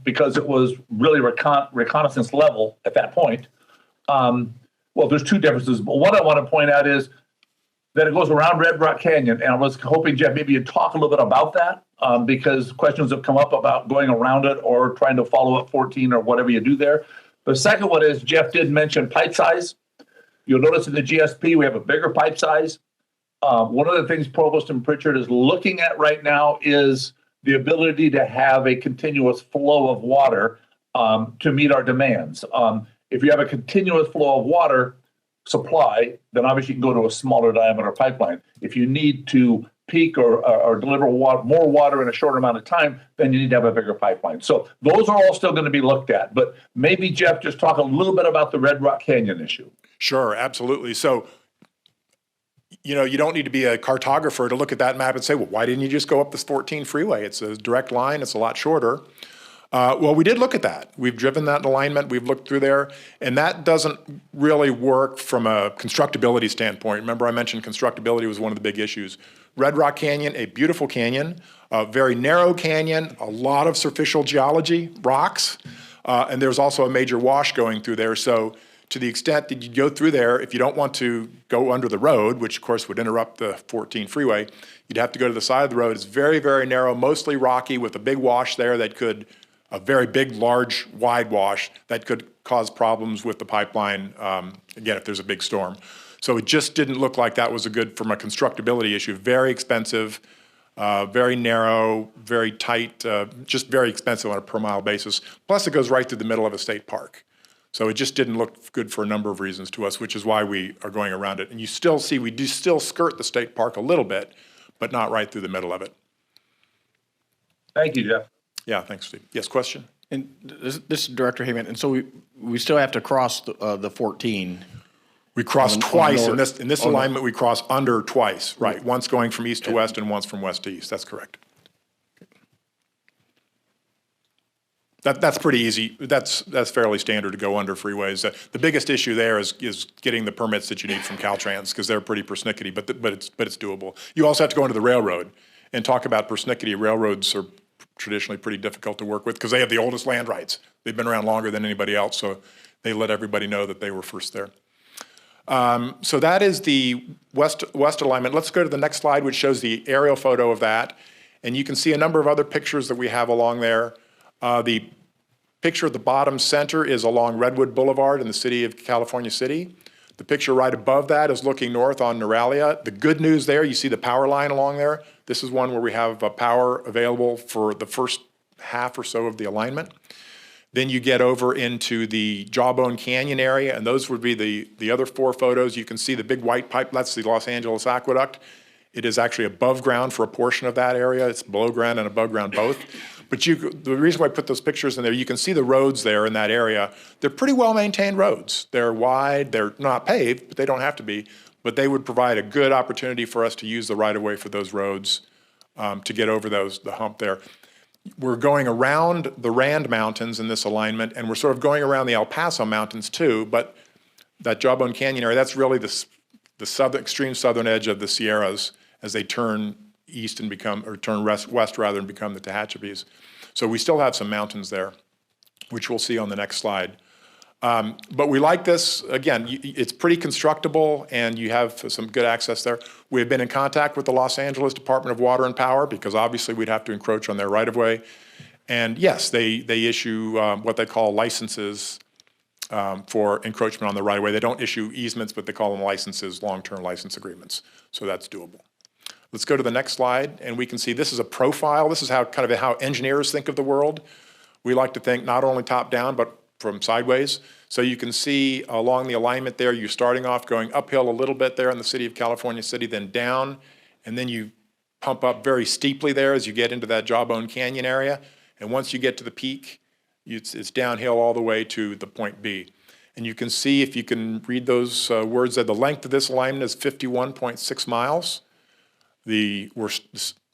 I: because it was really reconnaissance level at that point. Well, there's two differences, but what I want to point out is that it goes around Red Rock Canyon, and I was hoping, Jeff, maybe you'd talk a little bit about that because questions have come up about going around it or trying to follow up 14 or whatever you do there. The second one is Jeff did mention pipe size. You'll notice in the GSP we have a bigger pipe size. One of the things Provost and Pritchard is looking at right now is the ability to have a continuous flow of water to meet our demands. If you have a continuous flow of water supply, then obviously you can go to a smaller diameter pipeline. If you need to peak or deliver more water in a shorter amount of time, then you need to have a bigger pipeline. So those are all still going to be looked at. But maybe, Jeff, just talk a little bit about the Red Rock Canyon issue.
K: Sure, absolutely. So, you know, you don't need to be a cartographer to look at that map and say, well, why didn't you just go up this 14 freeway? It's a direct line. It's a lot shorter. Well, we did look at that. We've driven that alignment. We've looked through there, and that doesn't really work from a constructability standpoint. Remember, I mentioned constructability was one of the big issues. Red Rock Canyon, a beautiful canyon, a very narrow canyon, a lot of superficial geology, rocks, and there's also a major wash going through there. So to the extent that you go through there, if you don't want to go under the road, which of course would interrupt the 14 freeway, you'd have to go to the side of the road. It's very, very narrow, mostly rocky with a big wash there that could, a very big, large, wide wash that could cause problems with the pipeline, again, if there's a big storm. So it just didn't look like that was a good, from a constructability issue, very expensive, very narrow, very tight, just very expensive on a per mile basis. Plus it goes right through the middle of a state park. So it just didn't look good for a number of reasons to us, which is why we are going around it. And you still see, we do still skirt the state park a little bit, but not right through the middle of it.
I: Thank you, Jeff.
K: Yeah, thanks, Steve. Yes, question?
B: And this is Director Hayman, and so we still have to cross the 14.
K: We cross twice in this
B: on
K: alignment. We cross under twice, right? Once going from east to west and once from west to east. That's correct. That's pretty easy. That's fairly standard to go under freeways. The biggest issue there is getting the permits that you need from Caltrans because they're pretty persnickety, but it's doable. You also have to go into the railroad and talk about persnickety. Railroads are traditionally pretty difficult to work with because they have the oldest land rights. They've been around longer than anybody else, so they let everybody know that they were first there. So that is the west alignment. Let's go to the next slide, which shows the aerial photo of that. And you can see a number of other pictures that we have along there. The picture at the bottom center is along Redwood Boulevard in the city of California City. The picture right above that is looking north on Neuralia. The good news there, you see the power line along there. This is one where we have power available for the first half or so of the alignment. Then you get over into the Jawbone Canyon area, and those would be the other four photos. You can see the big white pipe, that's the Los Angeles Aqueduct. It is actually above ground for a portion of that area. It's below ground and above ground both. But the reason why I put those pictures in there, you can see the roads there in that area. They're pretty well-maintained roads. They're wide, they're not paved, but they don't have to be. But they would provide a good opportunity for us to use the right-of-way for those roads to get over the hump there. We're going around the Rand Mountains in this alignment, and we're sort of going around the El Paso Mountains too, but that Jawbone Canyon area, that's really the extreme southern edge of the Sierras as they turn east and turn west rather and become the Tehachapis. So we still have some mountains there, which we'll see on the next slide. But we like this. Again, it's pretty constructible and you have some good access there. We have been in contact with the Los Angeles Department of Water and Power because obviously we'd have to encroach on their right-of-way. And yes, they issue what they call licenses for encroachment on the right-of-way. They don't issue easements, but they call them licenses, long-term license agreements. So that's doable. Let's go to the next slide, and we can see this is a profile. This is how engineers think of the world. We like to think not only top-down, but from sideways. So you can see along the alignment there, you're starting off going uphill a little bit there in the city of California City, then down, and then you pump up very steeply there as you get into that Jawbone Canyon area. And once you get to the peak, it's downhill all the way to the point B. And you can see, if you can read those words there, the length of this alignment is 51.6 miles. We're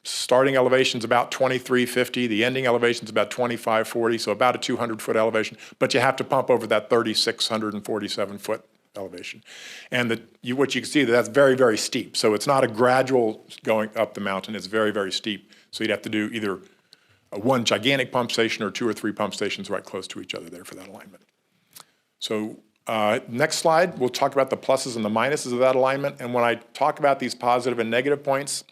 K: starting elevation is about 2350. The ending elevation is about 2540, so about a 200-foot elevation. But you have to pump over that 3,647-foot elevation. And what you can see, that's very, very steep. So it's not a gradual going up the mountain. It's very, very steep. So you'd have to do either one gigantic pump station or 2 or 3 pump stations right close to each other there for that alignment. So next slide, we'll talk about the pluses and the minuses of that alignment. And when I talk about these positive and negative points,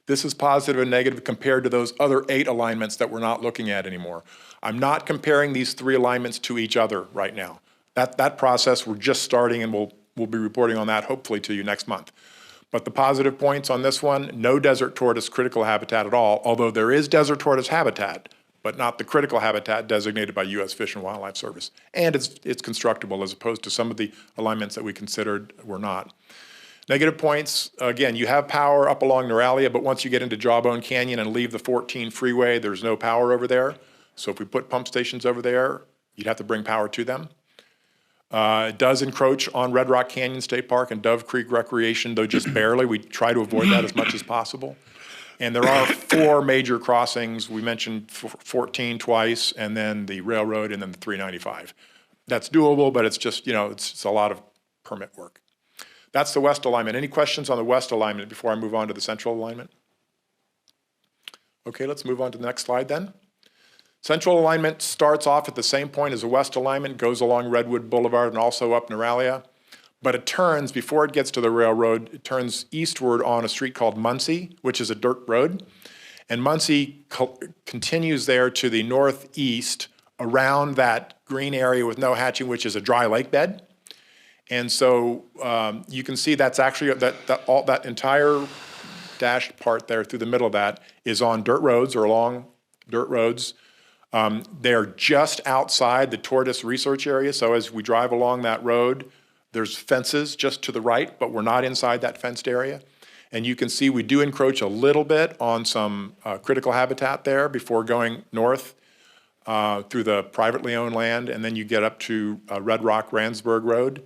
K: this is positive and negative compared to those other 8 alignments that we're not looking at anymore. I'm not comparing these 3 alignments to each other right now. That process we're just starting, and we'll be reporting on that hopefully to you next month. But the positive points on this one, no desert tortoise critical habitat at all, although there is desert tortoise habitat, but not the critical habitat designated by U.S. Fish and Wildlife Service. And it's constructible as opposed to some of the alignments that we considered were not. Negative points, again, you have power up along Neuralia, but once you get into Jawbone Canyon and leave the 14 freeway, there's no power over there. So if we put pump stations over there, you'd have to bring power to them. It does encroach on Red Rock Canyon State Park and Dove Creek Recreation, though just barely. We try to avoid that as much as possible. And there are 4 major crossings. We mentioned 14 twice, and then the railroad, and then the 395. That's doable, but it's just, it's a lot of permit work. That's the west alignment. Any questions on the west alignment before I move on to the central alignment? Okay, let's move on to the next slide then. Central alignment starts off at the same point as the west alignment, goes along Redwood Boulevard and also up Neuralia. But it turns, before it gets to the railroad, it turns eastward on a street called Muncie, which is a dirt road. And Muncie continues there to the northeast around that green area with no hatching, which is a dry lake bed. And so you can see that's actually, that entire dashed part there through the middle of that is on dirt roads or along dirt roads. They're just outside the tortoise research area. So as we drive along that road, there's fences just to the right, but we're not inside that fenced area. And you can see we do encroach a little bit on some critical habitat there before going north through the privately owned land. And then you get up to Red Rock Randsburg Road,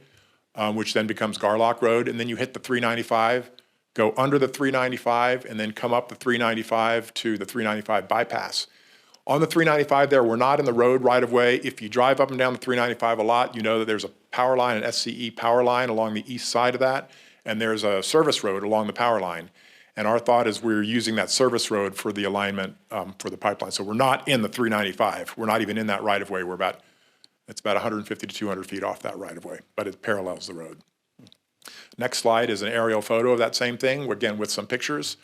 K: which then becomes Garlock Road. And then you hit the 395, go under the 395, and then come up the 395 to the 395 bypass. On the 395 there, we're not in the road right of way. If you drive up and down the 395 a lot, you know that there's a power line, an SCE power line along the east side of that, and there's a service road along the power line. And our thought is we're using that service road for the alignment for the pipeline. So we're not in the 395. We're not even in that right of way. It's about 150 to 200 feet off that right of way, but it parallels the road. Next slide is an aerial photo of that same thing, again with some pictures.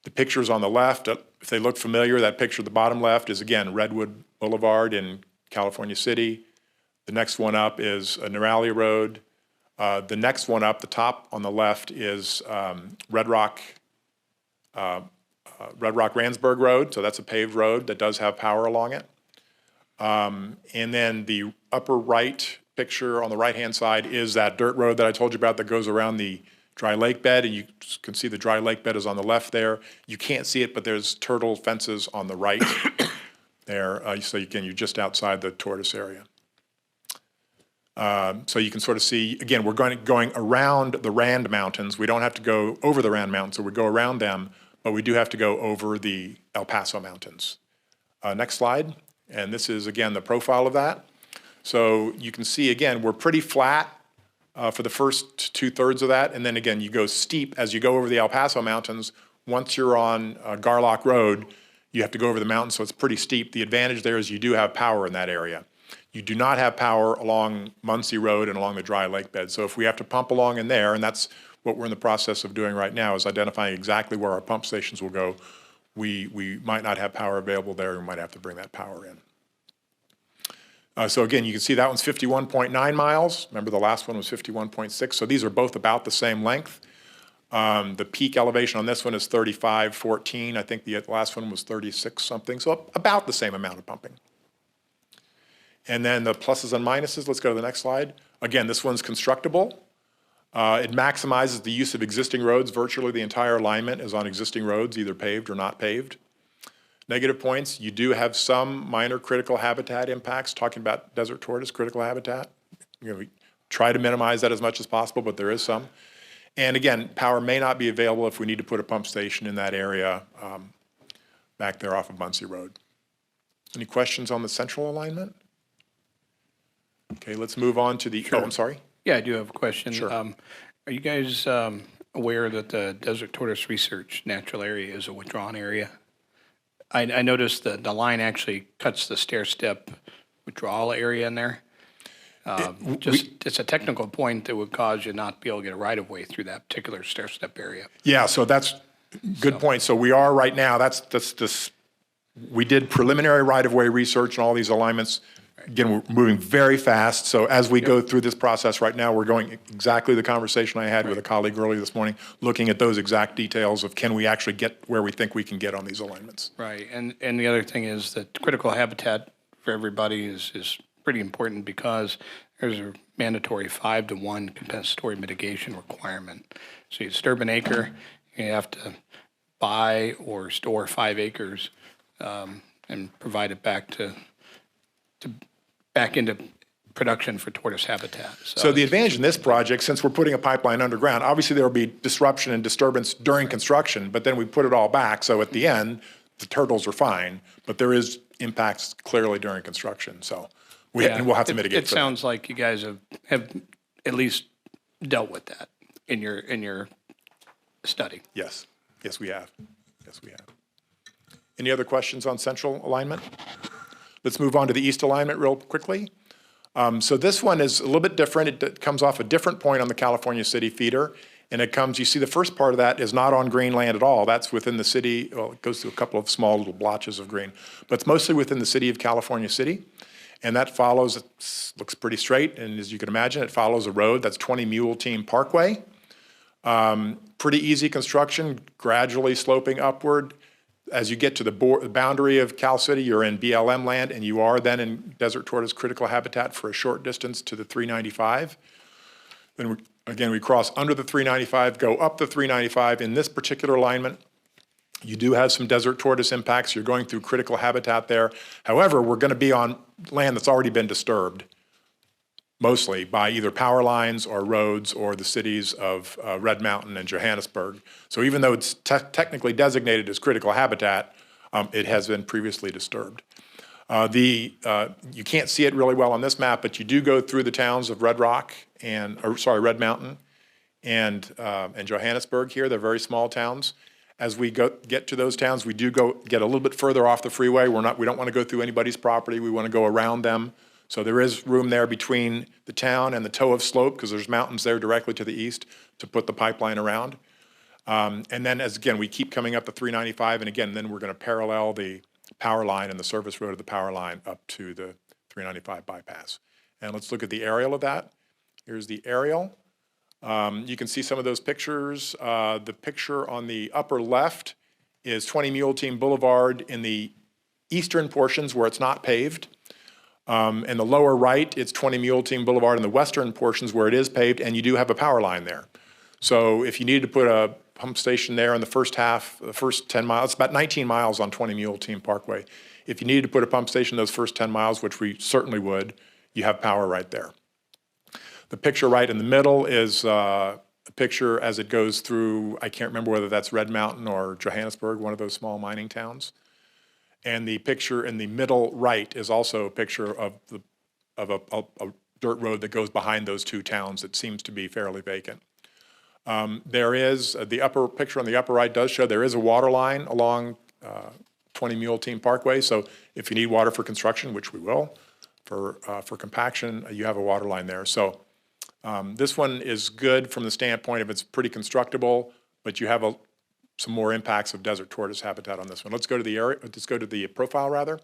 K: The pictures on the left, if they look familiar, that picture at the bottom left is, again, Redwood Boulevard in California City. The next one up is Neuralia Road. The next one up, the top on the left, is Red Rock Randsburg Road. So that's a paved road that does have power along it. And then the upper right picture on the right-hand side is that dirt road that I told you about that goes around the dry lake bed, and you can see the dry lake bed is on the left there. You can't see it, but there's turtle fences on the right there. So again, you're just outside the tortoise area. So you can sort of see, again, we're going around the Rand Mountains. We don't have to go over the Rand Mountains, so we go around them, but we do have to go over the El Paso Mountains. Next slide. And this is, again, the profile of that. So you can see, again, we're pretty flat for the first 2/3 of that. And then, again, you go steep as you go over the El Paso Mountains. Once you're on Garlock Road, you have to go over the mountain, so it's pretty steep. The advantage there is you do have power in that area. You do not have power along Muncie Road and along the dry lake bed. So if we have to pump along in there, and that's what we're in the process of doing right now, is identifying exactly where our pump stations will go, we might not have power available there, and we might have to bring that power in. So again, you can see that one's 51.9 miles. Remember, the last one was 51.6. So these are both about the same length. The peak elevation on this one is 35.14. I think the last one was 36 something. So about the same amount of pumping. And then the pluses and minuses, let's go to the next slide. Again, this one's constructible. It maximizes the use of existing roads. Virtually the entire alignment is on existing roads, either paved or not paved. Negative points, you do have some minor critical habitat impacts, talking about desert tortoise critical habitat. We try to minimize that as much as possible, but there is some. And again, power may not be available if we need to put a pump station in that area back there off of Muncie Road. Any questions on the central alignment? Okay, let's move on to the,
L: Sure.
K: oh, I'm sorry.
L: Yeah, I do have a question.
K: Sure.
L: Are you guys aware that the Desert Tortoise Research Natural Area is a withdrawn area? I noticed that the line actually cuts the stair-step withdrawal area in there. It's a technical point that would cause you not to be able to get a right-of-way through that particular stair-step area.
K: Yeah, so that's good point. So we are right now, that's this, we did preliminary right-of-way research and all these alignments. Again, we're moving very fast. So as we go through this process right now, we're going exactly the conversation I had with a colleague earlier this morning, looking at those exact details of can we actually get where we think we can get on these alignments.
L: Right, and the other thing is that critical habitat for everybody is pretty important because there's a mandatory 5-to-1 compensatory mitigation requirement. So you disturb an acre, you have to buy or store 5 acres and provide it back into production for tortoise habitat.
K: So the advantage in this project, since we're putting a pipeline underground, obviously there will be disruption and disturbance during construction, but then we put it all back. So at the end, the turtles are fine, but there is impacts clearly during construction. So and we'll have to mitigate.
L: It sounds like you guys have at least dealt with that in your study.
K: Yes, yes we have. Yes we have. Any other questions on central alignment? Let's move on to the east alignment real quickly. So this one is a little bit different. It comes off a different point on the California City feeder. And it comes, you see the first part of that is not on green land at all. That's within the city. Well, it goes through a couple of small little blotches of green. But it's mostly within the city of California City. And that follows, it looks pretty straight. And as you can imagine, it follows a road. That's 20 Mule Team Parkway. Pretty easy construction, gradually sloping upward. As you get to the boundary of Cal City, you're in BLM land, and you are then in desert tortoise critical habitat for a short distance to the 395. Then again, we cross under the 395, go up the 395. In this particular alignment, you do have some desert tortoise impacts. You're going through critical habitat there. However, we're going to be on land that's already been disturbed, mostly by either power lines or roads or the cities of Red Mountain and Johannesburg. So even though it's technically designated as critical habitat, it has been previously disturbed. You can't see it really well on this map, but you do go through the towns of Red Mountain and Johannesburg here. They're very small towns. As we get to those towns, we do get a little bit further off the freeway. We don't want to go through anybody's property. We want to go around them. So there is room there between the town and the toe of slope, because there's mountains there directly to the east, to put the pipeline around. And then again, we keep coming up the 395, and again, then we're going to parallel the power line and the service road of the power line up to the 395 bypass. And let's look at the aerial of that. Here's the aerial. You can see some of those pictures. The picture on the upper left is 20 Mule Team Boulevard in the eastern portions where it's not paved. And the lower right, it's 20 Mule Team Boulevard in the western portions where it is paved, and you do have a power line there. So if you needed to put a pump station there in the first half, the first 10 miles, it's about 19 miles on 20 Mule Team Parkway. If you needed to put a pump station those first 10 miles, which we certainly would, you have power right there. The picture right in the middle is a picture as it goes through, I can't remember whether that's Red Mountain or Johannesburg, one of those small mining towns. And the picture in the middle right is also a picture of a dirt road that goes behind those two towns that seems to be fairly vacant. There is, the upper picture on the upper right does show there is a water line along 20 Mule Team Parkway. So if you need water for construction, which we will, for compaction, you have a water line there. So this one is good from the standpoint of it's pretty constructible, but you have some more impacts of desert tortoise habitat on this one. Let's go to the area. Let's go to the profile rather.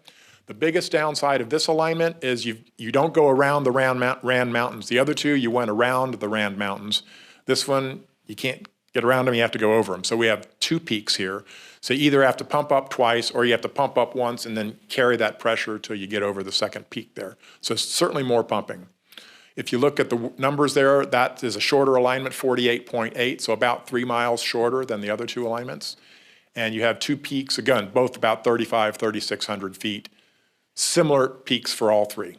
K: The biggest downside of this alignment is you don't go around the Rand Mountains. The other two, you went around the Rand Mountains. This one, you can't get around them, you have to go over them. So we have two peaks here. So you either have to pump up twice or you have to pump up once and then carry that pressure till you get over the second peak there. So certainly more pumping. If you look at the numbers there, that is a shorter alignment, 48.8, so about 3 miles shorter than the other two alignments. And you have two peaks, again, both about 3,600 feet. Similar peaks for all three.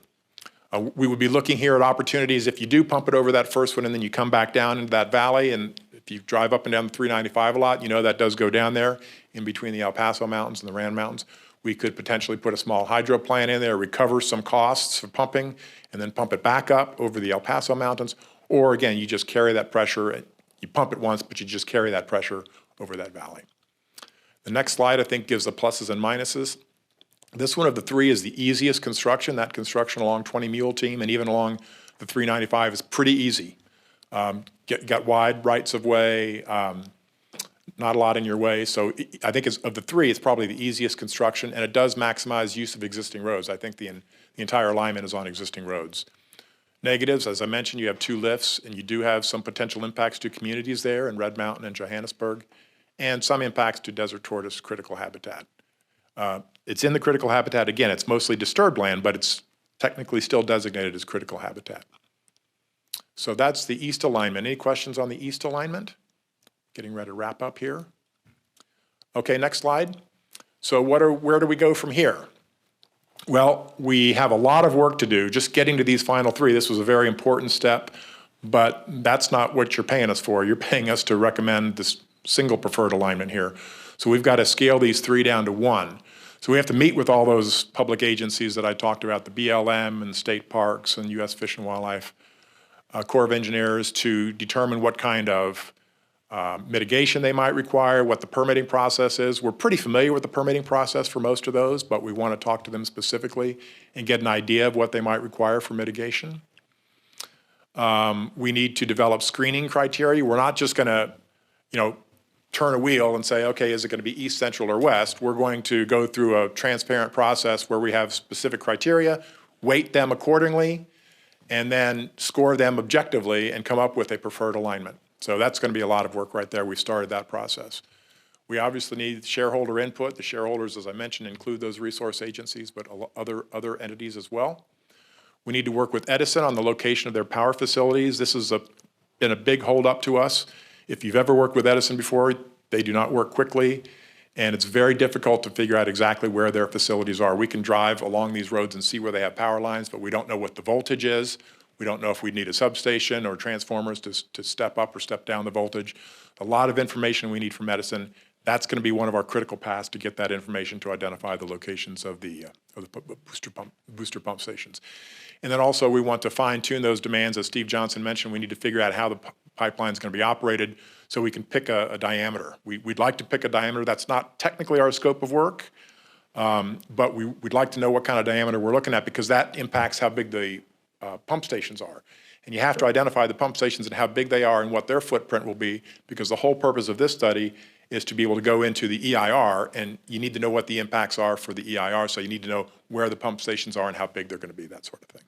K: We would be looking here at opportunities if you do pump it over that first one and then you come back down into that valley, and if you drive up and down the 395 a lot, you know that does go down there in between the El Paso Mountains and the Rand Mountains. We could potentially put a small hydro plant in there, recover some costs for pumping, and then pump it back up over the El Paso Mountains. Or again, you just carry that pressure, you pump it once, but you just carry that pressure over that valley. The next slide, I think, gives the pluses and minuses. This one of the three is the easiest construction. That construction along 20 Mule Team and even along the 395 is pretty easy. Got wide rights of way, not a lot in your way. So I think of the three, it's probably the easiest construction, and it does maximize use of existing roads. I think the entire alignment is on existing roads. Negatives, as I mentioned, you have two lifts, and you do have some potential impacts to communities there in Red Mountain and Johannesburg, and some impacts to desert tortoise critical habitat. It's in the critical habitat. Again, it's mostly disturbed land, but it's technically still designated as critical habitat. So that's the east alignment. Any questions on the east alignment? Getting ready to wrap up here. Okay, next slide. So where do we go from here? Well, we have a lot of work to do. Just getting to these final three, this was a very important step, but that's not what you're paying us for. You're paying us to recommend this single preferred alignment here. So we've got to scale these three down to one. So we have to meet with all those public agencies that I talked about, the BLM and state parks and U.S. Fish and Wildlife, Corps of Engineers, to determine what kind of mitigation they might require, what the permitting process is. We're pretty familiar with the permitting process for most of those, but we want to talk to them specifically and get an idea of what they might require for mitigation. We need to develop screening criteria. We're not just going to, turn a wheel and say, okay, is it going to be east, central, or west? We're going to go through a transparent process where we have specific criteria, weight them accordingly, and then score them objectively and come up with a preferred alignment. So that's going to be a lot of work right there. We've started that process. We obviously need shareholder input. The shareholders, as I mentioned, include those resource agencies, but other entities as well. We need to work with Edison on the location of their power facilities. This has been a big holdup to us. If you've ever worked with Edison before, they do not work quickly, and it's very difficult to figure out exactly where their facilities are. We can drive along these roads and see where they have power lines, but we don't know what the voltage is. We don't know if we need a substation or transformers to step up or step down the voltage. A lot of information we need from Edison. That's going to be one of our critical paths to get that information to identify the locations of the booster pump stations. And then also we want to fine tune those demands. As Steve Johnson mentioned, we need to figure out how the pipeline is going to be operated so we can pick a diameter. We'd like to pick a diameter. That's not technically our scope of work, but we'd like to know what kind of diameter we're looking at because that impacts how big the pump stations are. And you have to identify the pump stations and how big they are and what their footprint will be, because the whole purpose of this study is to be able to go into the EIR, and you need to know what the impacts are for the EIR, so you need to know where the pump stations are and how big they're going to be, that sort of thing.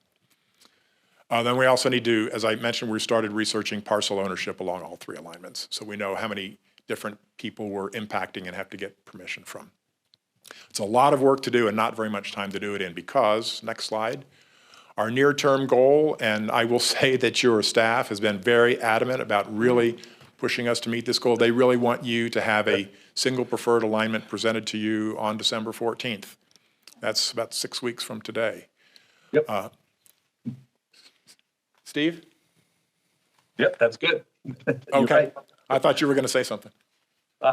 K: Then we also need to, as I mentioned, we started researching parcel ownership along all three alignments, so we know how many different people we're impacting and have to get permission from. It's a lot of work to do and not very much time to do it in because, next slide, our near-term goal, and I will say that your staff has been very adamant about really pushing us to meet this goal. They really want you to have a single preferred alignment presented to you on December 14th. That's about 6 weeks from today.
I: Yep.
K: Steve?
I: Yep, that's good. You're
K: Okay.
I: right.
K: I thought you were going to say something.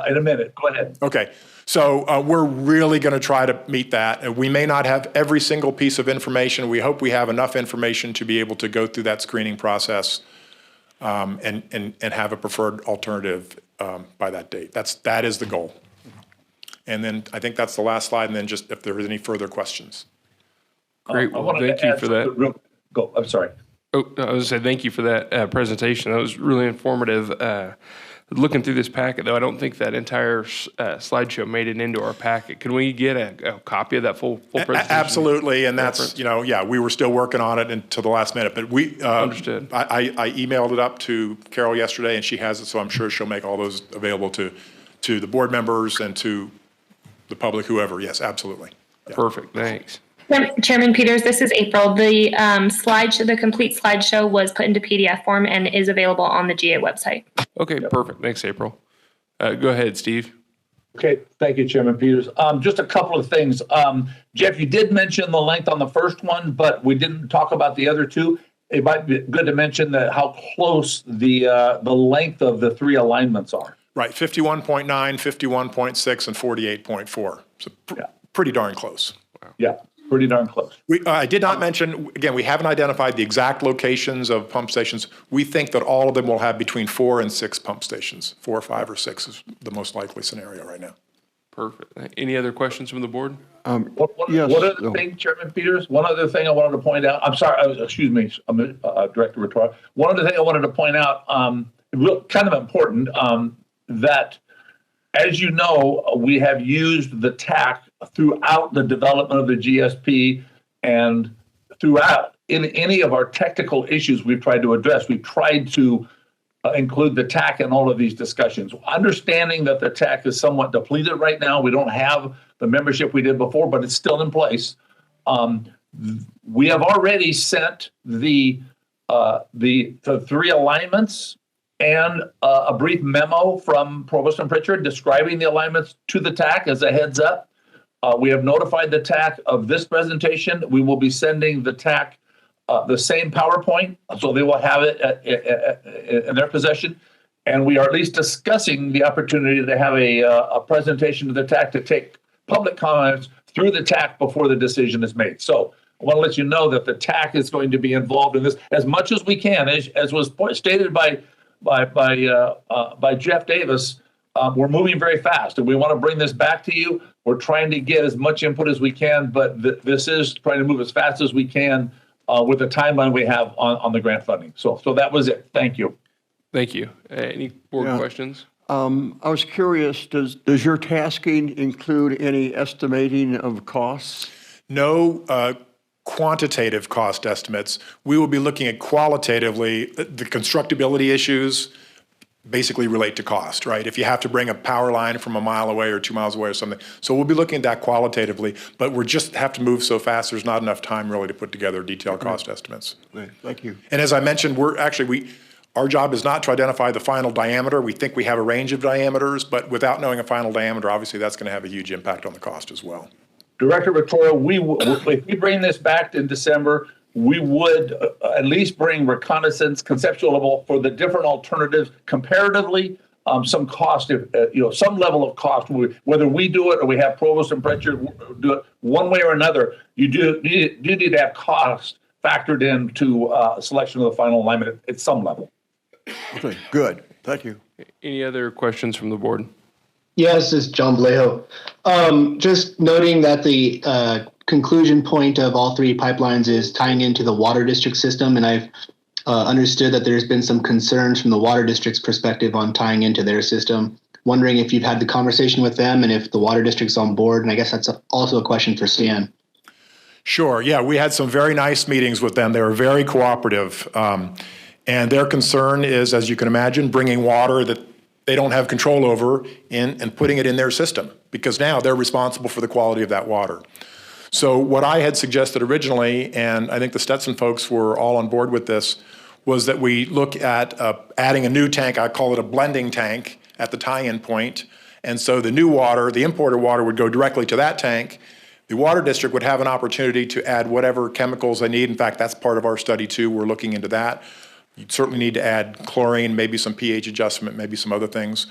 I: In a minute, go ahead.
K: Okay, so we're really going to try to meet that. We may not have every single piece of information. We hope we have enough information to be able to go through that screening process and have a preferred alternative by that date. That is the goal. And then I think that's the last slide, and then just if there is any further questions.
A: Great.
I: I
A: Well,
I: wanted
A: thank
I: to
A: you
I: add
A: for
I: something
A: that.
I: Go, I'm sorry.
A: Oh, I was going to say thank you for that presentation. That was really informative. Looking through this packet, though, I don't think that entire slideshow made it into our packet. Can we get a copy of that full presentation?
K: Absolutely, and that's,
A: Reference?
K: you know, yeah, we were still working on it until the last minute, but we.
A: Understood.
K: I emailed it up to Carol yesterday, and she has it, so I'm sure she'll make all those available to the board members and to the public, whoever. Yes, absolutely. Yeah.
A: Perfect, thanks.
E: Chairman Peters, this is April. The the complete slideshow was put into PDF form and is available on the GA website.
A: Okay, perfect. Thanks, April. Go ahead, Steve.
I: Okay, thank you, Chairman Peters. Just a couple of things. Jeff, you did mention the length on the first one, but we didn't talk about the other two. It might be good to mention that how close the length of the three alignments are.
K: Right, 51.9, 51.6, and 48.4. So pretty darn close.
I: Yeah, pretty darn close.
K: I did not mention, again, we haven't identified the exact locations of pump stations. We think that all of them will have between 4 and 6 pump stations. 4, 5, or 6 is the most likely scenario right now.
A: Perfect. Any other questions from the board?
C: Yes.
I: One other thing, Chairman Peters, one other thing I wanted to point out. I'm sorry, excuse me, Director Ratora. One other thing I wanted to point out, kind of important, that as you know, we have used the TAC throughout the development of the GSP and throughout in any of our technical issues we've tried to address. We've tried to include the TAC in all of these discussions. Understanding that the TAC is somewhat depleted right now, we don't have the membership we did before, but it's still in place. We have already sent the 3 alignments and a brief memo from Provost and Pritchard describing the alignments to the TAC as a heads up. We have notified the TAC of this presentation. We will be sending the TAC the same PowerPoint, so they will have it in their possession. And we are at least discussing the opportunity to have a presentation to the TAC to take public comments through the TAC before the decision is made. So I want to let you know that the TAC is going to be involved in this as much as we can, as was stated by Jeff Davis. We're moving very fast, and we want to bring this back to you. We're trying to get as much input as we can, but this is trying to move as fast as we can with the timeline we have on the grant funding. So that was it. Thank you.
A: Thank you. Any board questions?
C: I was curious, does your tasking include any estimating of costs?
K: No quantitative cost estimates. We will be looking at qualitatively the constructability issues basically relate to cost, right? If you have to bring a power line from a mile away or 2 miles away or something. So we'll be looking at that qualitatively, but we just have to move so fast, there's not enough time really to put together detailed cost estimates.
C: Thank you.
K: And as I mentioned, our job is not to identify the final diameter. We think we have a range of diameters, but without knowing a final diameter, obviously that's going to have a huge impact on the cost as well.
I: Director Ratora, if we bring this back in December, we would at least bring reconnaissance, conceptual level for the different alternatives comparatively, some cost, some level of cost, whether we do it or we have Provost and Pritchard do it one way or another. You do need to have cost factored into selection of the final alignment at some level.
C: Okay, good. Thank you.
A: Any other questions from the board?
D: Yes, this is John Vallejo. Just noting that the conclusion point of all 3 pipelines is tying into the water district system, and I've understood that there's been some concerns from the water district's perspective on tying into their system. Wondering if you've had the conversation with them and if the water district's on board, and I guess that's also a question for Stan.
K: Sure, yeah, we had some very nice meetings with them. They were very cooperative. And their concern is, as you can imagine, bringing water that they don't have control over in and putting it in their system, because now they're responsible for the quality of that water. So what I had suggested originally, and I think the Stetson folks were all on board with this, was that we look at adding a new tank. I call it a blending tank at the tie-in point. And so the new water, the imported water, would go directly to that tank. The water district would have an opportunity to add whatever chemicals they need. In fact, that's part of our study too. We're looking into that. You'd certainly need to add chlorine, maybe some pH adjustment, maybe some other things.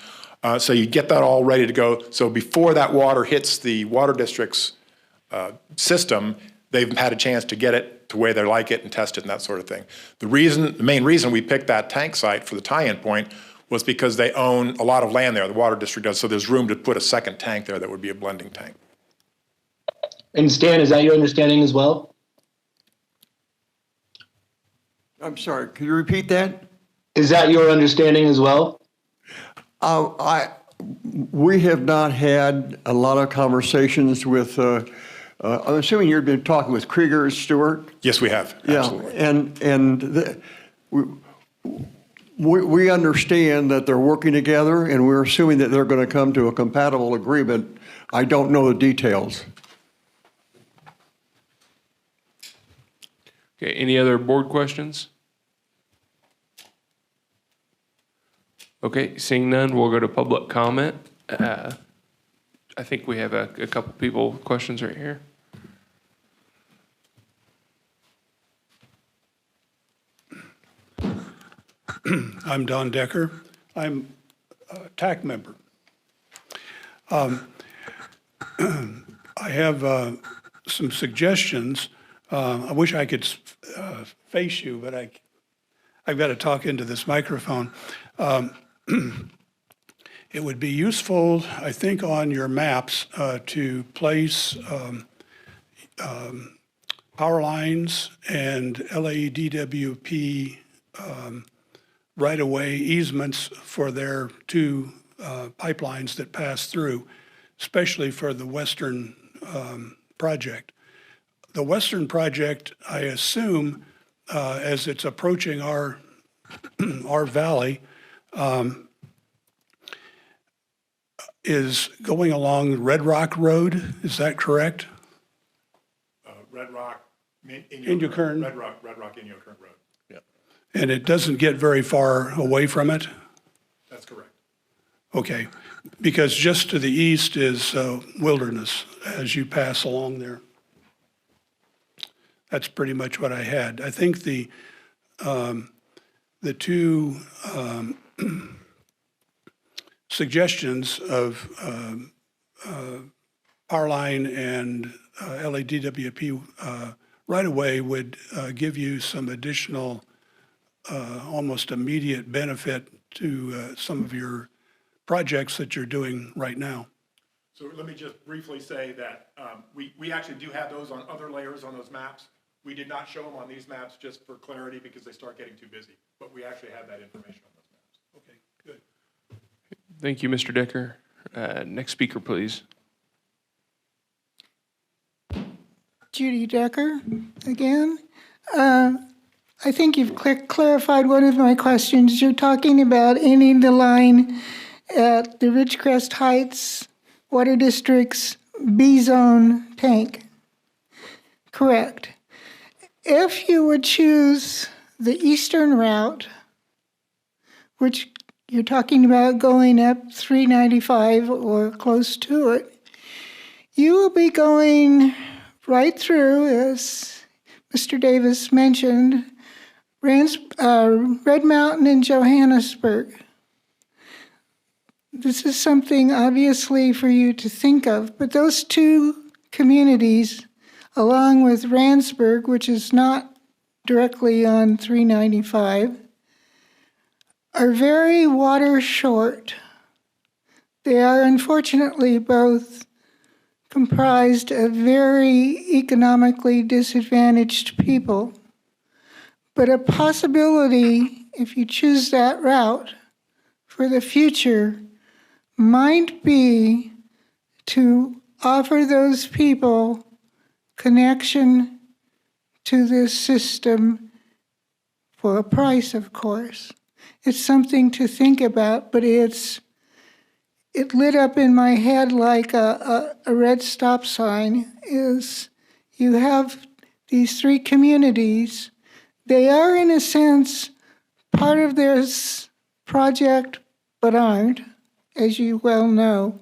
K: So you get that all ready to go. So before that water hits the water district's system, they've had a chance to get it to where they like it and test it and that sort of thing. The main reason we picked that tank site for the tie-in point was because they own a lot of land there, the water district does, so there's room to put a second tank there that would be a blending tank.
D: And Stan, is that your understanding as well?
C: I'm sorry, could you repeat that?
D: Is that your understanding as well?
C: We have not had a lot of conversations with, I'm assuming you've been talking with Krieger Stewart?
K: Yes, we have, absolutely.
C: Yeah, we understand that they're working together, and we're assuming that they're going to come to a compatible agreement. I don't know the details.
A: Okay, any other board questions? Okay, seeing none, we'll go to public comment. I think we have a couple people questions right here.
M: I'm Don Decker. I'm a TAC member. I have some suggestions. I wish I could face you, but I've got to talk into this microphone. It would be useful, I think, on your maps to place power lines and LADWP right-of-way easements for their two pipelines that pass through, especially for the Western project. The Western project, I assume, as it's approaching our valley, is going along Red Rock Road. Is that correct?
K: Red Rock,
M: Inyokern.
K: Red Rock, Inyokern Road. Yeah,
M: And it doesn't get very far away from it?
K: that's correct.
M: Okay, because just to the east is wilderness as you pass along there. That's pretty much what I had. I think the two suggestions of power line and LADWP right away would give you some additional, almost immediate benefit to some of your projects that you're doing right now.
K: So let me just briefly say that we actually do have those on other layers on those maps. We did not show them on these maps just for clarity because they start getting too busy, but we actually have that information on those maps.
M: Okay, good.
A: Thank you, Mr. Decker. Next speaker, please.
G: Judy Decker again. I think you've clarified one of my questions. You're talking about ending the line at the Ridgecrest Heights Water District's B-zone tank. Correct. If you would choose the eastern route, which you're talking about going up 395 or close to it, you will be going right through, as Mr. Davis mentioned, Red Mountain and Johannesburg. This is something obviously for you to think of, but those two communities, along with Randsburg, which is not directly on 395, are very water short. They are unfortunately both comprised of very economically disadvantaged people. But a possibility, if you choose that route for the future, might be to offer those people connection to this system for a price, of course. It's something to think about, but it lit up in my head like a red stop sign. Is you have these three communities. They are, in a sense, part of this project, but aren't, as you well know.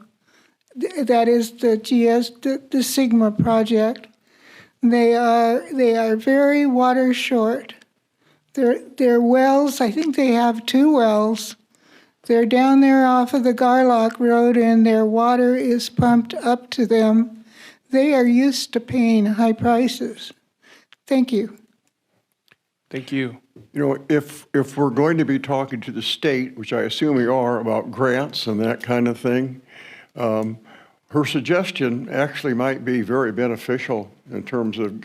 G: That is the Sigma project. They are very water short. Their wells, I think they have 2 wells. They're down there off of the Garlock Road, and their water is pumped up to them. They are used to paying high prices. Thank you.
A: Thank you.
C: You know, if we're going to be talking to the state, which I assume we are, about grants and that kind of thing, her suggestion actually might be very beneficial in terms of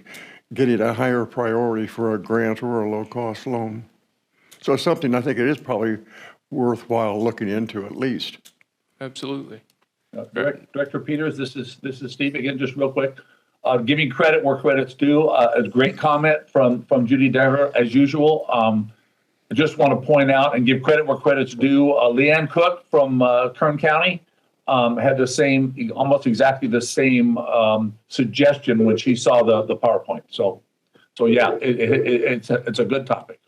C: getting a higher priority for a grant or a low-cost loan. So it's something I think it is probably worthwhile looking into at least.
A: Absolutely.
I: Director Peters, this is Steve again, just real quick. Giving credit where credit's due. A great comment from Judy Decker as usual. I just want to point out and give credit where credit's due. Leanne Cook from Kern County had the same, almost exactly the same suggestion when she saw the PowerPoint. So yeah, it's a good topic.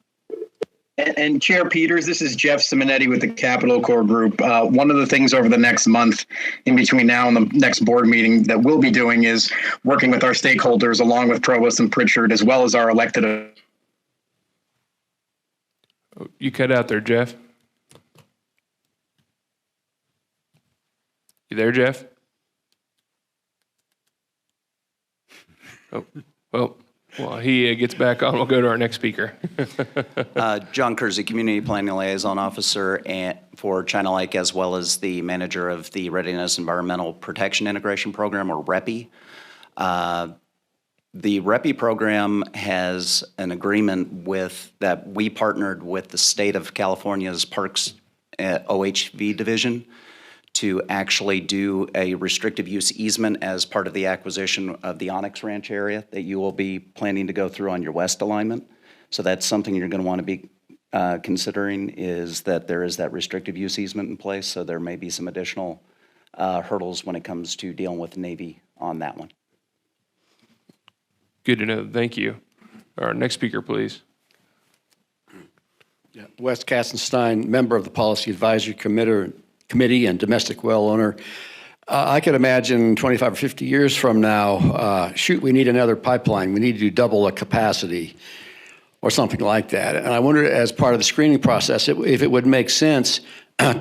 N: And Chair Peters, this is Jeff Simonetti with the Capital Corps Group. One of the things over the next month, in between now and the next board meeting, that we'll be doing is working with our stakeholders, along with Provost and Pritchard, as well as our elected.
A: You cut out there, Jeff. You there, Jeff? Oh, well. While he gets back on, we'll go to our next speaker.
O: John Kersey, Community Planning Liaison Officer for China Lake, as well as the manager of the Readiness Environmental Protection Integration Program, or REPI. The REPI program has an agreement that we partnered with the state of California's Parks OHV division to actually do a restrictive use easement as part of the acquisition of the Onyx Ranch area that you will be planning to go through on your west alignment. So that's something you're going to want to be considering, is that there is that restrictive use easement in place. So there may be some additional hurdles when it comes to dealing with the Navy on that one.
A: Good to know. Thank you. Our next speaker, please.
P: Yeah. Wes Katzenstein, member of the Policy Advisory Committee and domestic well owner. I could imagine 25 or 50 years from now, shoot, we need another pipeline. We need to double the capacity or something like that. And I wonder, as part of the screening process, if it would make sense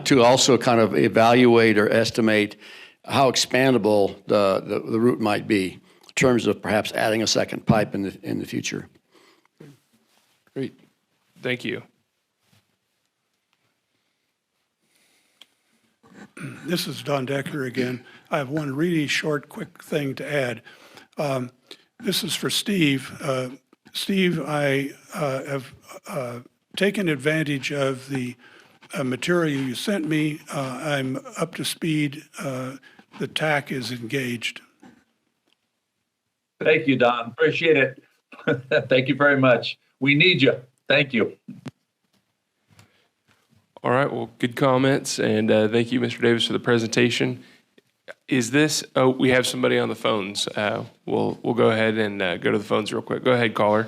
P: to also kind of evaluate or estimate how expandable the route might be in terms of perhaps adding a second pipe in the future.
A: Great. Thank you.
M: This is Don Decker again. I have one really short, quick thing to add. This is for Steve. Steve, I have taken advantage of the material you sent me. I'm up to speed. The TAC is engaged.
I: Thank you, Don. Appreciate it. Thank you very much. We need you. Thank you.
A: All right, well, good comments, and thank you, Mr. Davis, for the presentation. Is this, oh, we have somebody on the phones. We'll go ahead and go to the phones real quick. Go ahead, caller.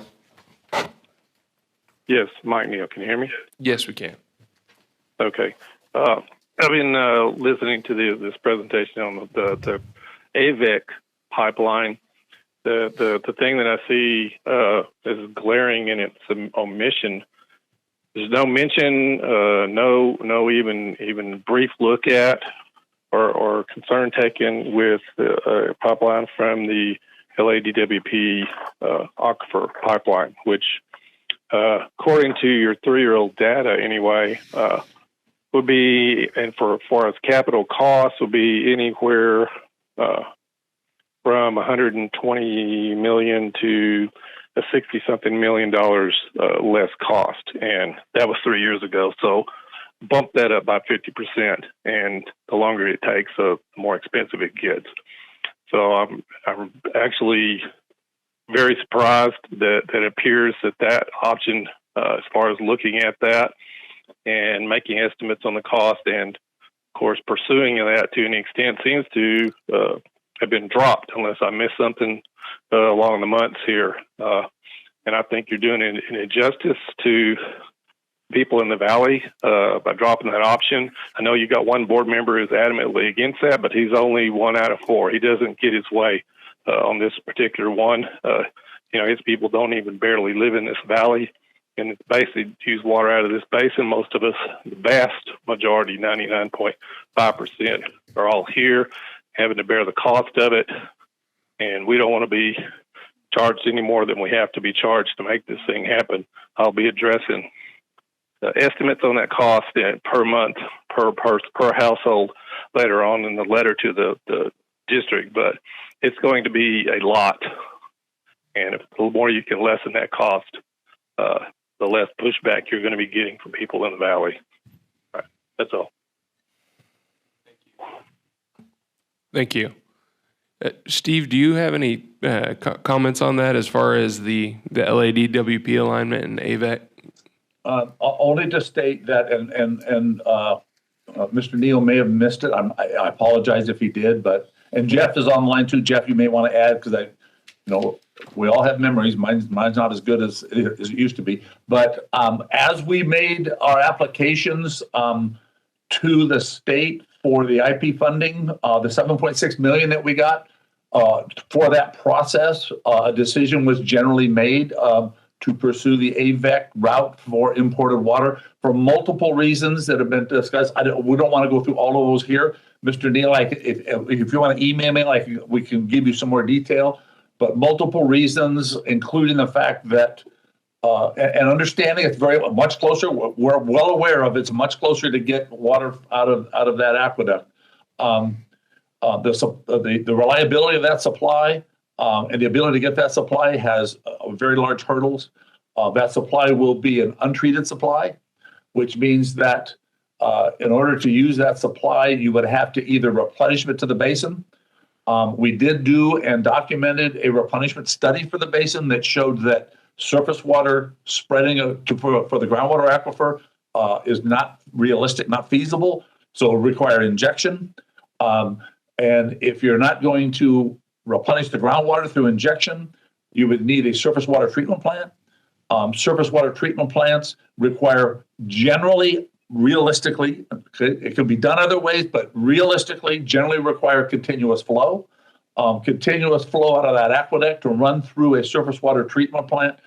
F: Yes, Mike Neal. Can you hear me?
A: Yes, we can.
F: Okay. I've been listening to this presentation on the AVEC pipeline. The thing that I see is glaring in its omission. There's no mention, no even brief look at or concern taken with a pipeline from the LADWP aquifer pipeline, which, according to your 3-year-old data anyway, would be, and for as capital costs, would be anywhere from $120 million to a $60-something million less cost, and that was 3 years ago. So bump that up by 50%, and the longer it takes, the more expensive it gets. So I'm actually very surprised that it appears that option, as far as looking at that and making estimates on the cost, and of course pursuing that to an extent, seems to have been dropped, unless I missed something along the months here. And I think you're doing an injustice to people in the valley by dropping that option. I know you got one board member who's adamantly against that, but he's only 1 out of 4. He doesn't get his way on this particular one. His people don't even barely live in this valley, and it's basically use water out of this basin. Most of us, the vast majority, 99.5%, are all here, having to bear the cost of it, and we don't want to be charged any more than we have to be charged to make this thing happen. I'll be addressing estimates on that cost per month, per household later on in the letter to the district, but it's going to be a lot. And if the more you can lessen that cost, the less pushback you're going to be getting from people in the valley. All right, that's all.
A: Thank you. Steve, do you have any comments on that as far as the LADWP alignment and AVEC?
I: Only to state that, and Mr. Neal may have missed it. I apologize if he did, and Jeff is online too. Jeff, you may want to add, because we all have memories. Mine's not as good as it used to be. But as we made our applications to the state for the IP funding, the $7.6 million that we got for that process, a decision was generally made to pursue the AVEC route for imported water for multiple reasons that have been discussed. We don't want to go through all of those here. Mr. Neal, if you want to email me, we can give you some more detail. But multiple reasons, including the fact that, and understanding it's very much closer. We're well aware of it's much closer to get water out of that aqueduct. The reliability of that supply and the ability to get that supply has very large hurdles. That supply will be an untreated supply, which means that in order to use that supply, you would have to either replenish it to the basin. We did do and documented a replenishment study for the basin that showed that surface water spreading for the groundwater aquifer is not realistic, not feasible, so it will require injection. And if you're not going to replenish the groundwater through injection, you would need a surface water treatment plant. Surface water treatment plants require generally, realistically, it can be done other ways, but realistically, generally require continuous flow. Continuous flow out of that aqueduct to run through a surface water treatment plant.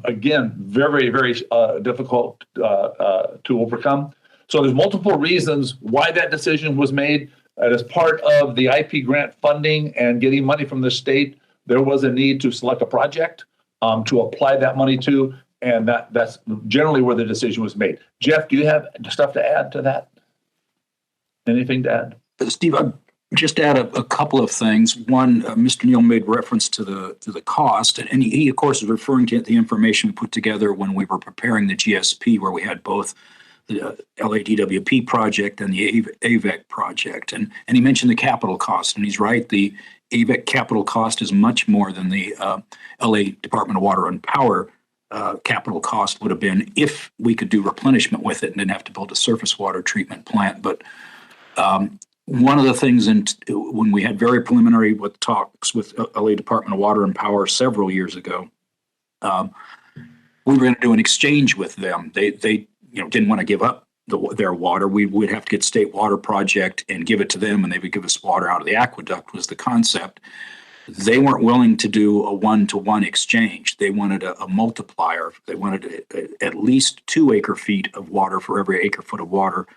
I: Again, very, very difficult to overcome. So there's multiple reasons why that decision was made. As part of the IP grant funding and getting money from the state, there was a need to select a project to apply that money to, and that's generally where the decision was made. Jeff, do you have stuff to add to that? Anything to add?
J: Steve, I'd just add a couple of things. One, Mr. Neal made reference to the cost, and he of course is referring to the information we put together when we were preparing the GSP, where we had both the LADWP project and the AVEC project. And he mentioned the capital cost, and he's right. The AVEC capital cost is much more than the LA Department of Water and Power capital cost would have been if we could do replenishment with it and didn't have to build a surface water treatment plant. But one of the things when we had very preliminary talks with LA Department of Water and Power several years ago, we were going to do an exchange with them. They didn't want to give up their water. We would have to get State Water Project and give it to them, and they would give us water out of the aqueduct was the concept. They weren't willing to do a one-to-one exchange. They wanted a multiplier. They wanted at least 2 acre-feet of water for every acre-foot of water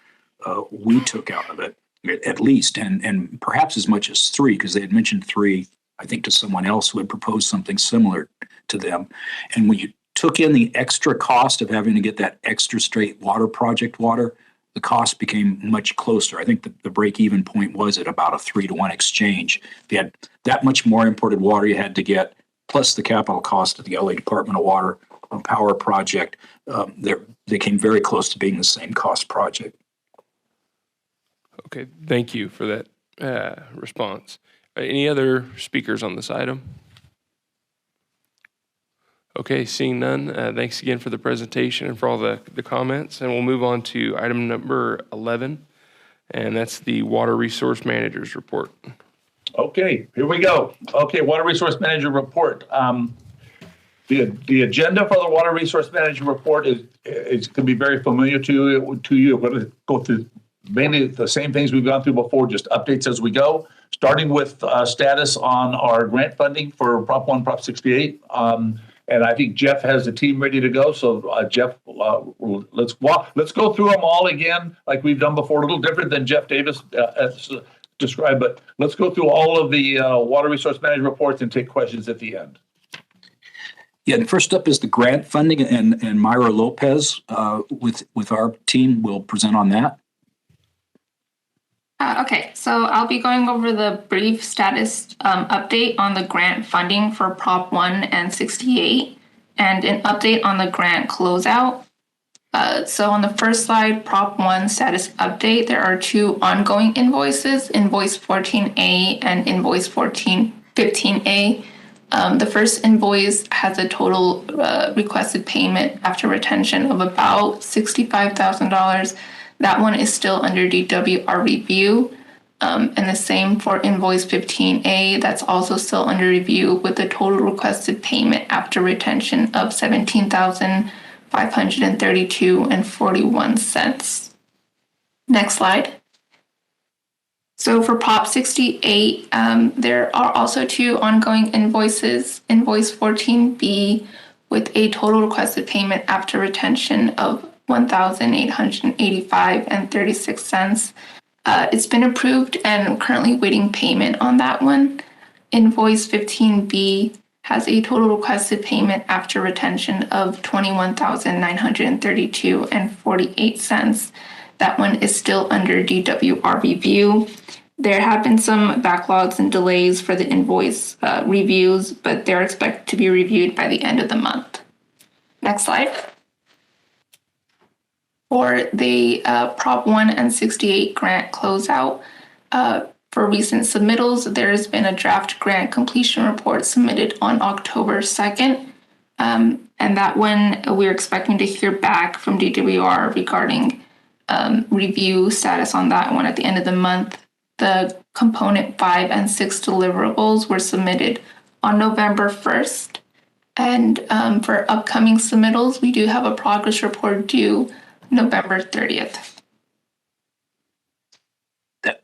J: we took out of it, at least, and perhaps as much as 3, because they had mentioned 3, I think, to someone else who had proposed something similar to them. And when you took in the extra cost of having to get that extra straight water project water, the cost became much closer. I think the break-even point was at about a 3-to-1 exchange. If you had that much more imported water you had to get, plus the capital cost of the LA Department of Water and Power project, they came very close to being the same cost project.
A: Okay, thank you for that response. Any other speakers on this item? Okay, seeing none, thanks again for the presentation and for all the comments. And we'll move on to item number 11, and that's the Water Resource Manager's Report.
I: Okay, here we go. Okay, Water Resource Manager Report. The agenda for the Water Resource Management Report is can be very familiar to you. We're going to go through mainly the same things we've gone through before, just updates as we go, starting with status on our grant funding for Prop 1, Prop 68. And I think Jeff has the team ready to go. So Jeff, let's go through them all again, like we've done before. A little different than Jeff Davis described, but let's go through all of the Water Resource Management reports and take questions at the end.
J: Yeah, and first up is the grant funding, and Myra Lopez with our team will present on that.
E: Okay, so I'll be going over the brief status update on the grant funding for Prop 1 and 68 and an update on the grant closeout. So on the first slide, Prop 1 status update, there are two ongoing invoices, invoice 14A and invoice 15A. The first invoice has a total requested payment after retention of about $65,000. That one is still under DWR review. And the same for invoice 15A, that's also still under review with the total requested payment after retention of $17,532.41. Next slide. So for Prop 68, there are also two ongoing invoices, invoice 14B with a total requested payment after retention of $1,885.36. It's been approved and I'm currently waiting payment on that one. Invoice 15B has a total requested payment after retention of $21,932.48. That one is still under DWR review. There have been some backlogs and delays for the invoice reviews, but they're expected to be reviewed by the end of the month. Next slide. For the Prop 1 and 68 grant closeout, for recent submittals, there has been a draft grant completion report submitted on October 2nd. And that one, we're expecting to hear back from DWR regarding review status on that one at the end of the month. The component 5 and 6 deliverables were submitted on November 1st. And for upcoming submittals, we do have a progress report due November 30th.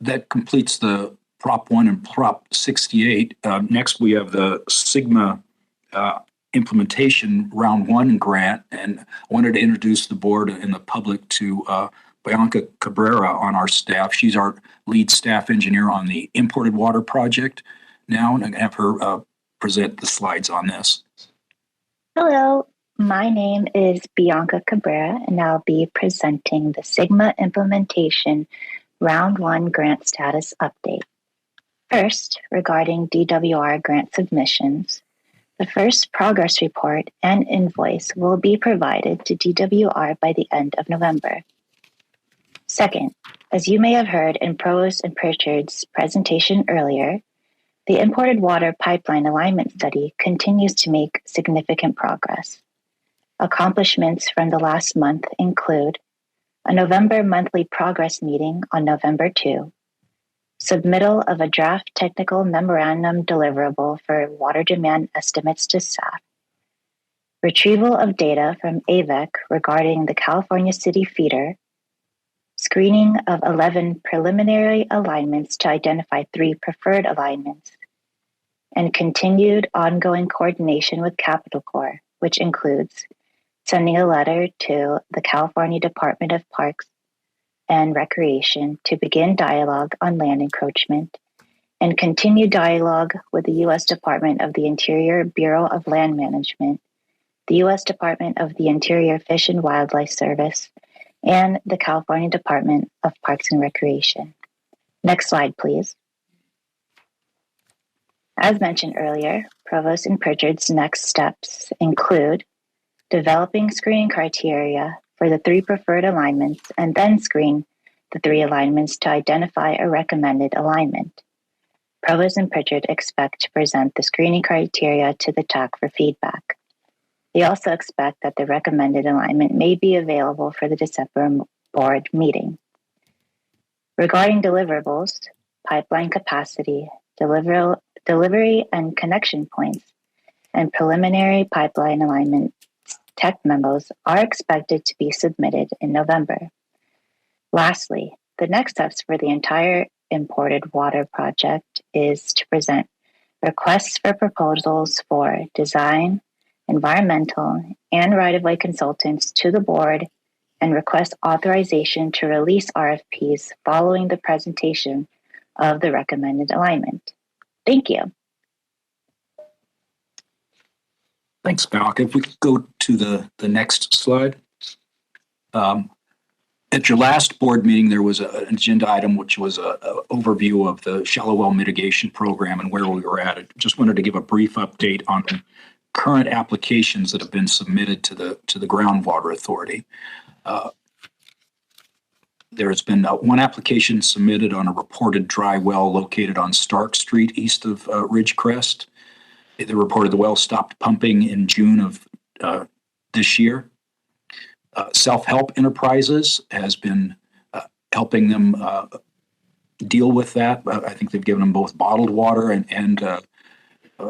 J: That completes the Prop 1 and Prop 68. Next, we have the Sigma implementation round 1 grant. And I wanted to introduce the board and the public to Bianca Cabrera on our staff. She's our lead staff engineer on the imported water project now, and I'm going to have her present the slides on this.
Q: Hello, my name is Bianca Cabrera, and I'll be presenting the Sigma implementation round 1 grant status update. First, regarding DWR grant submissions, the first progress report and invoice will be provided to DWR by the end of November. Second, as you may have heard in Provost and Pritchard's presentation earlier, the imported water pipeline alignment study continues to make significant progress. Accomplishments from the last month include a November monthly progress meeting on November 2, submittal of a draft technical memorandum deliverable for water demand estimates to staff, retrieval of data from AVEC regarding the California City feeder, screening of 11 preliminary alignments to identify 3 preferred alignments, and continued ongoing coordination with Capital Corps, which includes sending a letter to the California Department of Parks and Recreation to begin dialogue on land encroachment, and continue dialogue with the U.S. Department of the Interior Bureau of Land Management, the U.S. Department of the Interior Fish and Wildlife Service, and the California Department of Parks and Recreation. Next slide, please. As mentioned earlier, Provost and Pritchard's next steps include developing screening criteria for the 3 preferred alignments and then screen the 3 alignments to identify a recommended alignment. Provost and Pritchard expect to present the screening criteria to the TAC for feedback. They also expect that the recommended alignment may be available for the December board meeting. Regarding deliverables, pipeline capacity, delivery and connection points, and preliminary pipeline alignment tech memos are expected to be submitted in November. Lastly, the next steps for the entire imported water project is to present requests for proposals for design, environmental, and right-of-way consultants to the board and request authorization to release RFPs following the presentation of the recommended alignment. Thank you.
J: Thanks, Bianca. If we could go to the next slide. At your last board meeting, there was an agenda item which was an overview of the shallow well mitigation program and where we were at. I just wanted to give a brief update on the current applications that have been submitted to the Groundwater Authority. There has been one application submitted on a reported dry well located on Stark Street east of Ridgecrest. They reported the well stopped pumping in June of this year. Self-Help Enterprises has been helping them deal with that. I think they've given them both bottled water and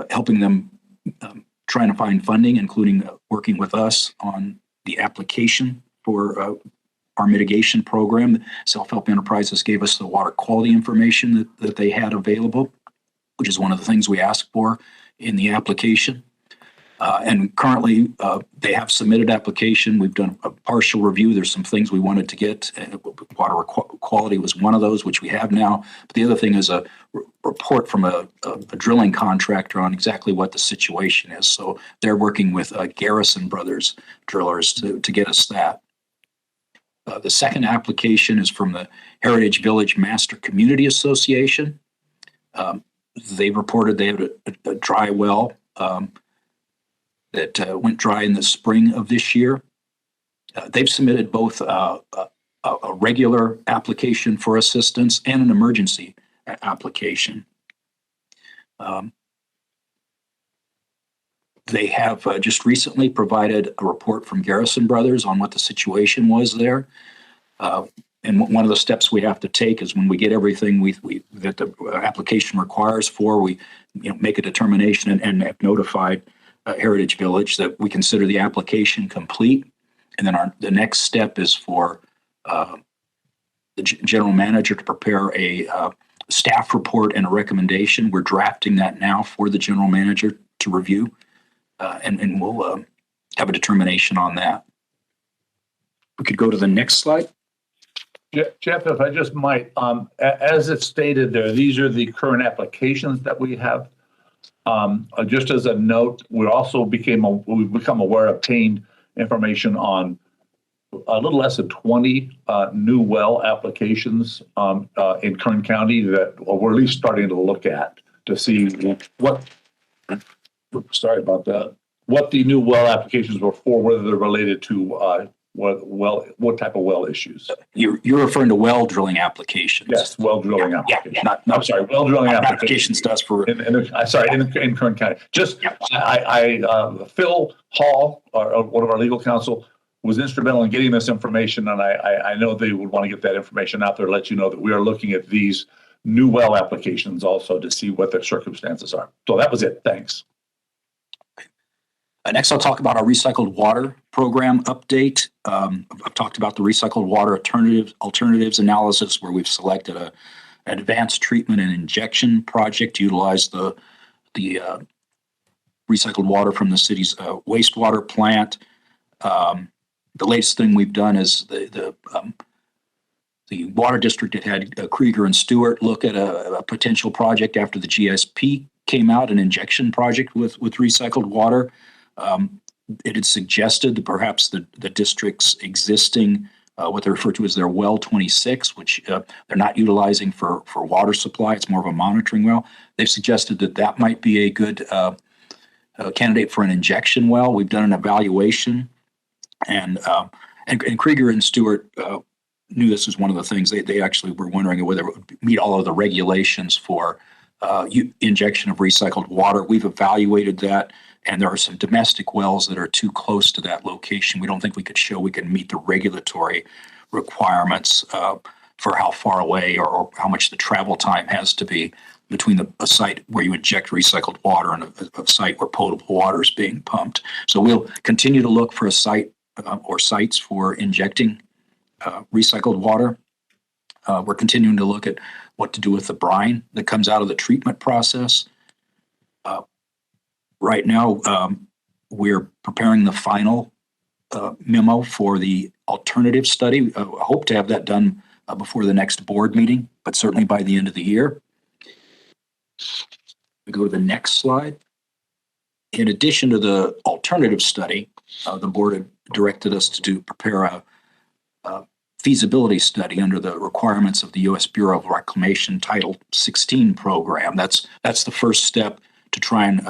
J: helping them trying to find funding, including working with us on the application for our mitigation program. Self-Help Enterprises gave us the water quality information that they had available, which is one of the things we asked for in the application. And currently, they have submitted application. We've done a partial review. There's some things we wanted to get. Water quality was one of those, which we have now. But the other thing is a report from a drilling contractor on exactly what the situation is. So they're working with Garrison Brothers drillers to get us that. The second application is from the Heritage Village Master Community Association. They reported they had a dry well that went dry in the spring of this year. They've submitted both a regular application for assistance and an emergency application. They have just recently provided a report from Garrison Brothers on what the situation was there. And one of the steps we have to take is when we get everything that the application requires for, we make a determination and have notified Heritage Village that we consider the application complete. And then the next step is for the general manager to prepare a staff report and a recommendation. We're drafting that now for the general manager to review, and we'll have a determination on that. We could go to the next slide.
I: Jeff, if I just might, as it's stated there, these are the current applications that we have. Just as a note, we've become aware of obtained information on a little less than 20 new well applications in Kern County that we're at least starting to look at to see what the new well applications were for, whether they're related to what type of well issues.
J: You're referring to well drilling applications.
I: Yes, well drilling applications.
J: Yeah.
I: Well drilling
J: applications does for
I: in Kern County. Just Phil Hall, one of our legal counsel, was instrumental in getting this information, and I know they would want to get that information out there to let you know that we are looking at these new well applications also to see what their circumstances are. So that was it. Thanks.
J: Next, I'll talk about our recycled water program update. I've talked about the recycled water alternatives analysis, where we've selected an advanced treatment and injection project to utilize the recycled water from the city's wastewater plant. The latest thing we've done is the water district had Krieger and Stewart look at a potential project after the GSP came out, an injection project with recycled water. It had suggested that perhaps the district's existing, what they refer to as their well 26, which they're not utilizing for water supply. It's more of a monitoring well. They've suggested that might be a good candidate for an injection well. We've done an evaluation, and Krieger and Stewart knew this was one of the things. They actually were wondering whether it would meet all of the regulations for injection of recycled water. We've evaluated that, and there are some domestic wells that are too close to that location. We don't think we could show we can meet the regulatory requirements for how far away or how much the travel time has to be. between a site where you inject recycled water and a site where potable water is being pumped. So we'll continue to look for a site or sites for injecting recycled water. We're continuing to look at what to do with the brine that comes out of the treatment process. Right now, we're preparing the final memo for the alternative study. I hope to have that done before the next board meeting, but certainly by the end of the year. We go to the next slide. In addition to the alternative study, the board had directed us to prepare a feasibility study under the requirements of the U.S. Bureau of Reclamation Title 16 program. That's the first step to try and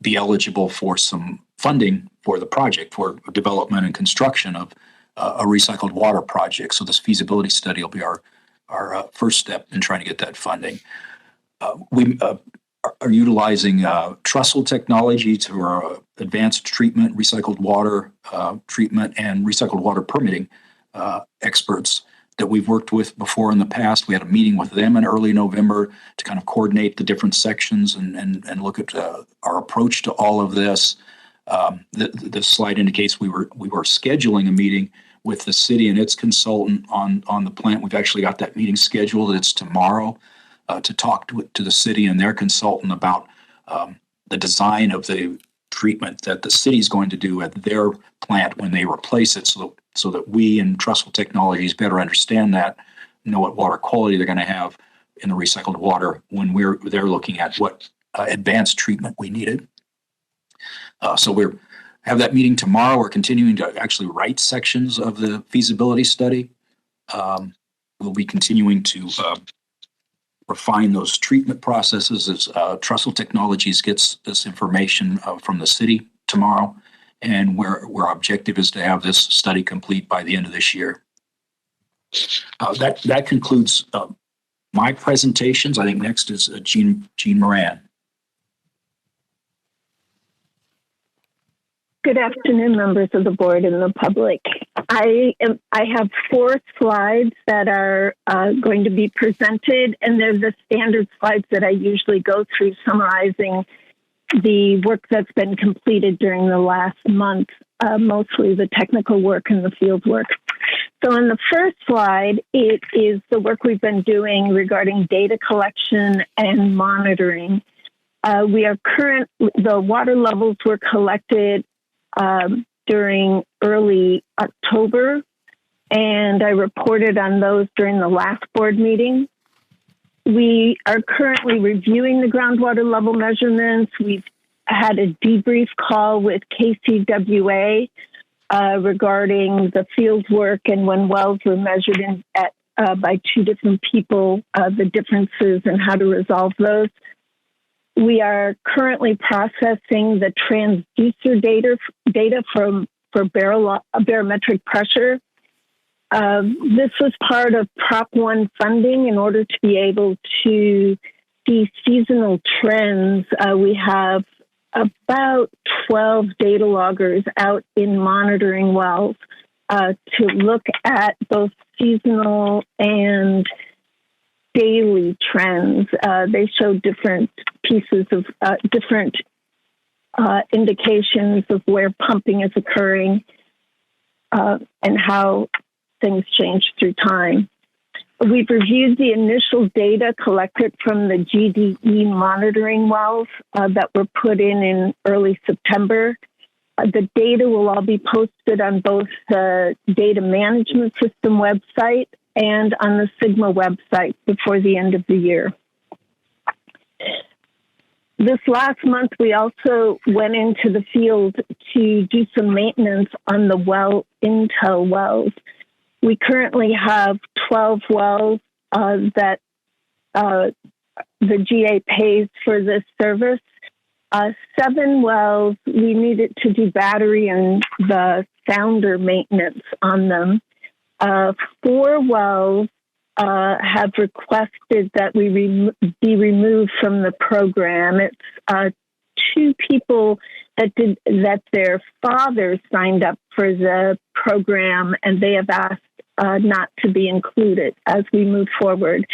J: be eligible for some funding for the project, for development and construction of a recycled water project. So this feasibility study will be our first step in trying to get that funding. We are utilizing trestle technology to our advanced treatment, recycled water treatment, and recycled water permitting experts that we've worked with before in the past. We had a meeting with them in early November to kind of coordinate the different sections and look at our approach to all of this. The slide indicates we were scheduling a meeting with the city and its consultant on the plant. We've actually got that meeting scheduled. It's tomorrow to talk to the city and their consultant about the design of the treatment that the city's going to do at their plant when they replace it, so that we and Trestle Technologies better understand that, know what water quality they're going to have in the recycled water when they're looking at what advanced treatment we needed. So we have that meeting tomorrow. We're continuing to actually write sections of the feasibility study. We'll be continuing to refine those treatment processes as Trestle Technologies gets this information from the city tomorrow, and where our objective is to have this study complete by the end of this year. That concludes my presentations. I think next is Jean Moran.
R: Good afternoon, members of the board and the public. I have 4 slides that are going to be presented, and they're the standard slides that I usually go through summarizing the work that's been completed during the last month, mostly the technical work and the field work. So on the first slide, it is the work we've been doing regarding data collection and monitoring. The water levels were collected during early October, and I reported on those during the last board meeting. We are currently reviewing the groundwater level measurements. We've had a debrief call with KCWA regarding the field work and when wells were measured by 2 different people, the differences and how to resolve those. We are currently processing the transducer data for barometric pressure. This was part of Prop 1 funding in order to be able to see seasonal trends. We have about 12 data loggers out in monitoring wells to look at both seasonal and daily trends. They show different pieces of different indications of where pumping is occurring and how things change through time. We've reviewed the initial data collected from the GDE monitoring wells that were put in early September. The data will all be posted on both the data management system website and on the Sigma website before the end of the year. This last month, we also went into the field to do some maintenance on the well intel wells. We currently have 12 wells that the GA pays for this service. 7 wells, we needed to do battery and the sounder maintenance on them. 4 wells have requested that we be removed from the program. It's 2 people that their father signed up for the program, and they have asked not to be included as we move forward.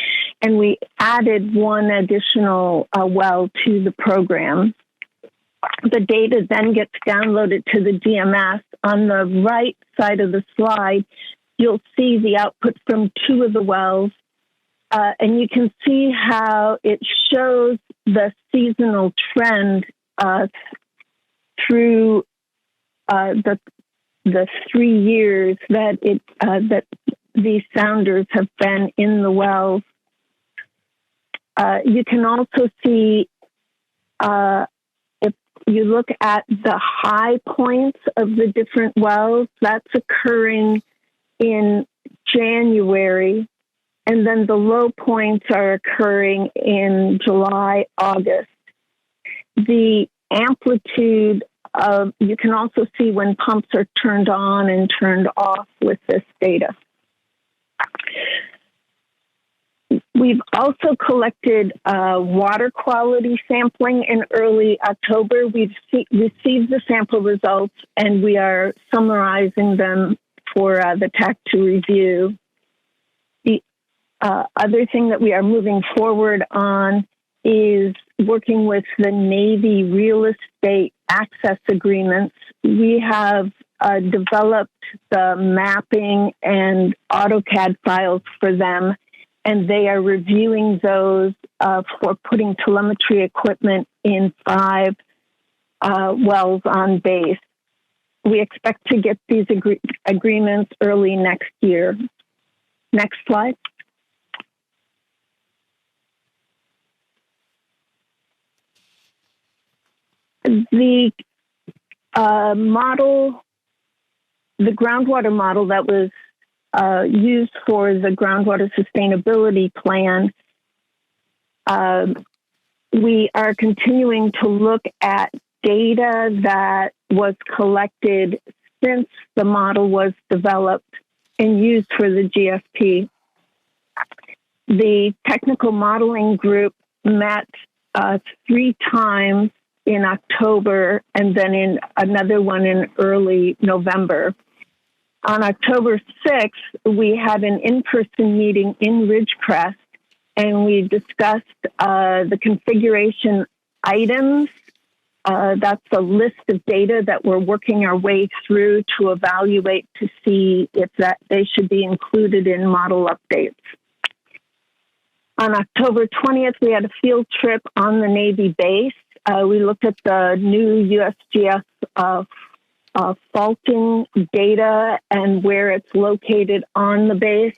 R: and we added one additional well to the program. The data then gets downloaded to the DMS. On the right side of the slide, you'll see the output from two of the wells, and you can see how it shows the seasonal trend through the 3 years that that these sounders have been in the wells. You can also see if you look at the high points of the different wells, that's occurring in January, and then the low points are occurring in July, August. The amplitude of, you can also see when pumps are turned on and turned off with this data. We've also collected water quality sampling in early October. We've received the sample results, and we are summarizing them for the TAC to review. The other thing that we are moving forward on is working with the Navy real estate access agreements. We have developed the mapping and AutoCAD files for them, and they are reviewing those for putting telemetry equipment in 5 wells on base. We expect to get these agreements early next year. Next slide. The model, the groundwater model that was used for the groundwater sustainability plan, we are continuing to look at data that was collected since the model was developed and used for the GSP. The technical modeling group met 3 times in October and then in another one in early November. On October 6th, we had an in-person meeting in Ridgecrest, and we discussed the configuration items. That's a list of data that we're working our way through to evaluate to see if that they should be included in model updates. On October 20th, we had a field trip on the Navy base. We looked at the new USGS faulting data and where it's located on the base.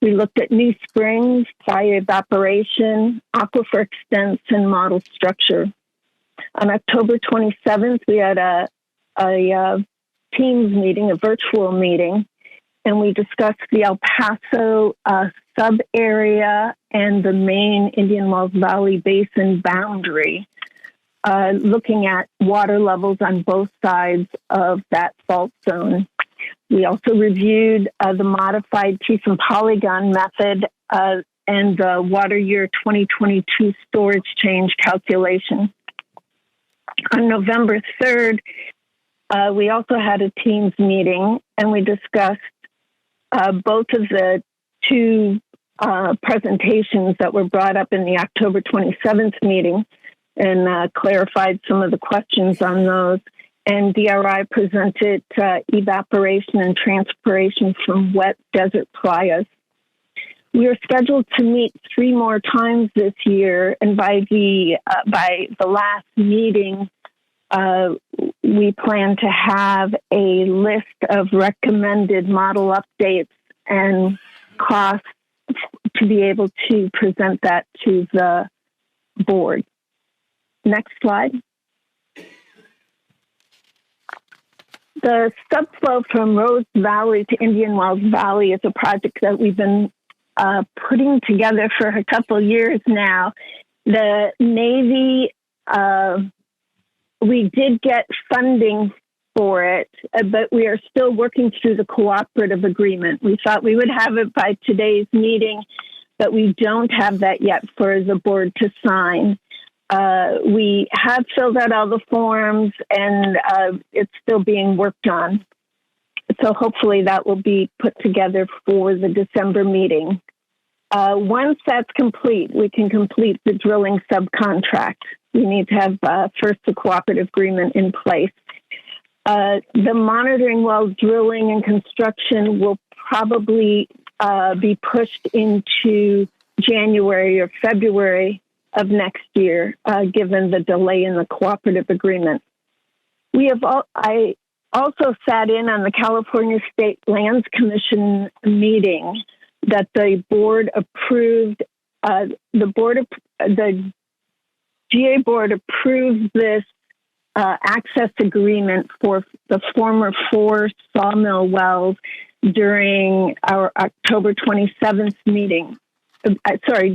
R: We looked at new springs, fire evaporation, aquifer extents, and model structure. On October 27th, we had a Teams meeting, a virtual meeting, and we discussed the El Paso sub-area and the main Indian Wells Valley Basin boundary, looking at water levels on both sides of that fault zone. We also reviewed the modified Chief and Polygon method and the water year 2022 storage change calculation. On November 3rd, we also had a Teams meeting, and we discussed both of the 2 presentations that were brought up in the October 27th meeting, and clarified some of the questions on those. And DRI presented evaporation and transpiration from wet desert playas. We are scheduled to meet 3 more times this year, and by the last meeting, we plan to have a list of recommended model updates and costs to be able to present that to the board. Next slide. The subflow from Rose Valley to Indian Wells Valley is a project that we've been putting together for a couple years now. The Navy, we did get funding for it, but we are still working through the cooperative agreement. We thought we would have it by today's meeting, but we don't have that yet for the board to sign. We have filled out all the forms, and it's still being worked on. So hopefully that will be put together for the December meeting. Once that's complete, we can complete the drilling subcontract. We need to have first a cooperative agreement in place. The monitoring well drilling and construction will probably be pushed into January or February of next year, given the delay in the cooperative agreement. I also sat in on the California State Lands Commission meeting that the board approved. The GA board approved this access agreement for the former 4 sawmill wells during our October 27th meeting.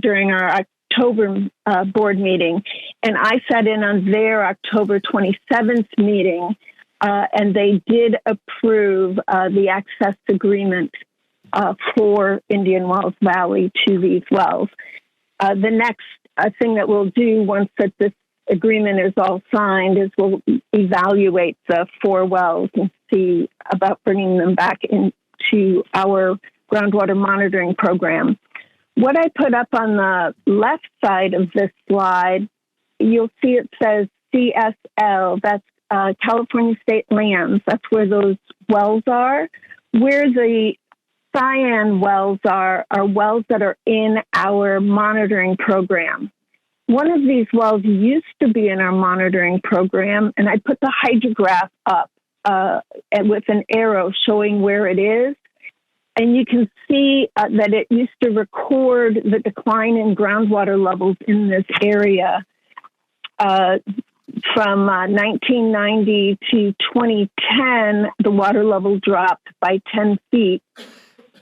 R: During our October board meeting. And I sat in on their October 27th meeting, and they did approve the access agreement for Indian Wells Valley to these wells. The next thing that we'll do once that this agreement is all signed is we'll evaluate the 4 wells and see about bringing them back into our groundwater monitoring program. What I put up on the left side of this slide, you'll see it says CSL, that's California State Lands. That's where those wells are. Where the cyan wells are wells that are in our monitoring program. One of these wells used to be in our monitoring program, and I put the hydrograph up with an arrow showing where it is. And you can see that it used to record the decline in groundwater levels in this area from 1990 to 2010. The water level dropped by 10 feet.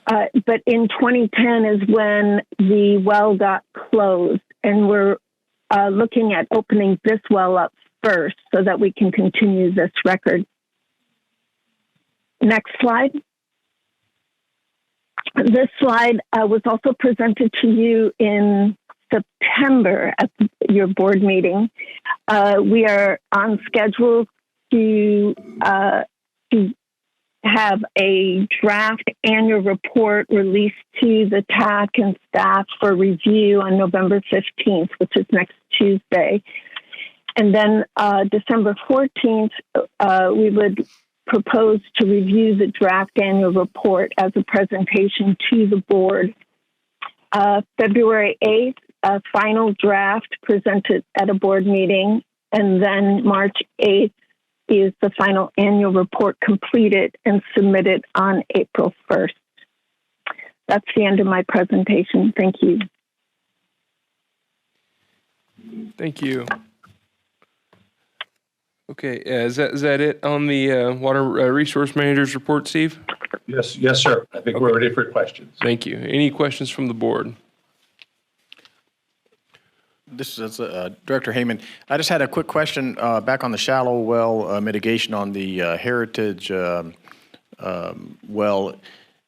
R: But in 2010 is when the well got closed, and we're looking at opening this well up first so that we can continue this record. Next slide. This slide was also presented to you in September at your board meeting. We are on schedule to have a draft annual report released to the TAC and staff for review on November 15th, which is next Tuesday. And then December 14th, we would propose to review the draft annual report as a presentation to the board. February 8th, a final draft presented at a board meeting, and then March 8th is the final annual report completed and submitted on April 1st. That's the end of my presentation. Thank you.
A: Thank you. Okay, is that it on the Water Resource Manager's report, Steve?
I: Yes, sir. I think we're ready for questions.
A: Thank you. Any questions from the board?
B: This is Director Heyman. I just had a quick question back on the shallow well mitigation on the Heritage well.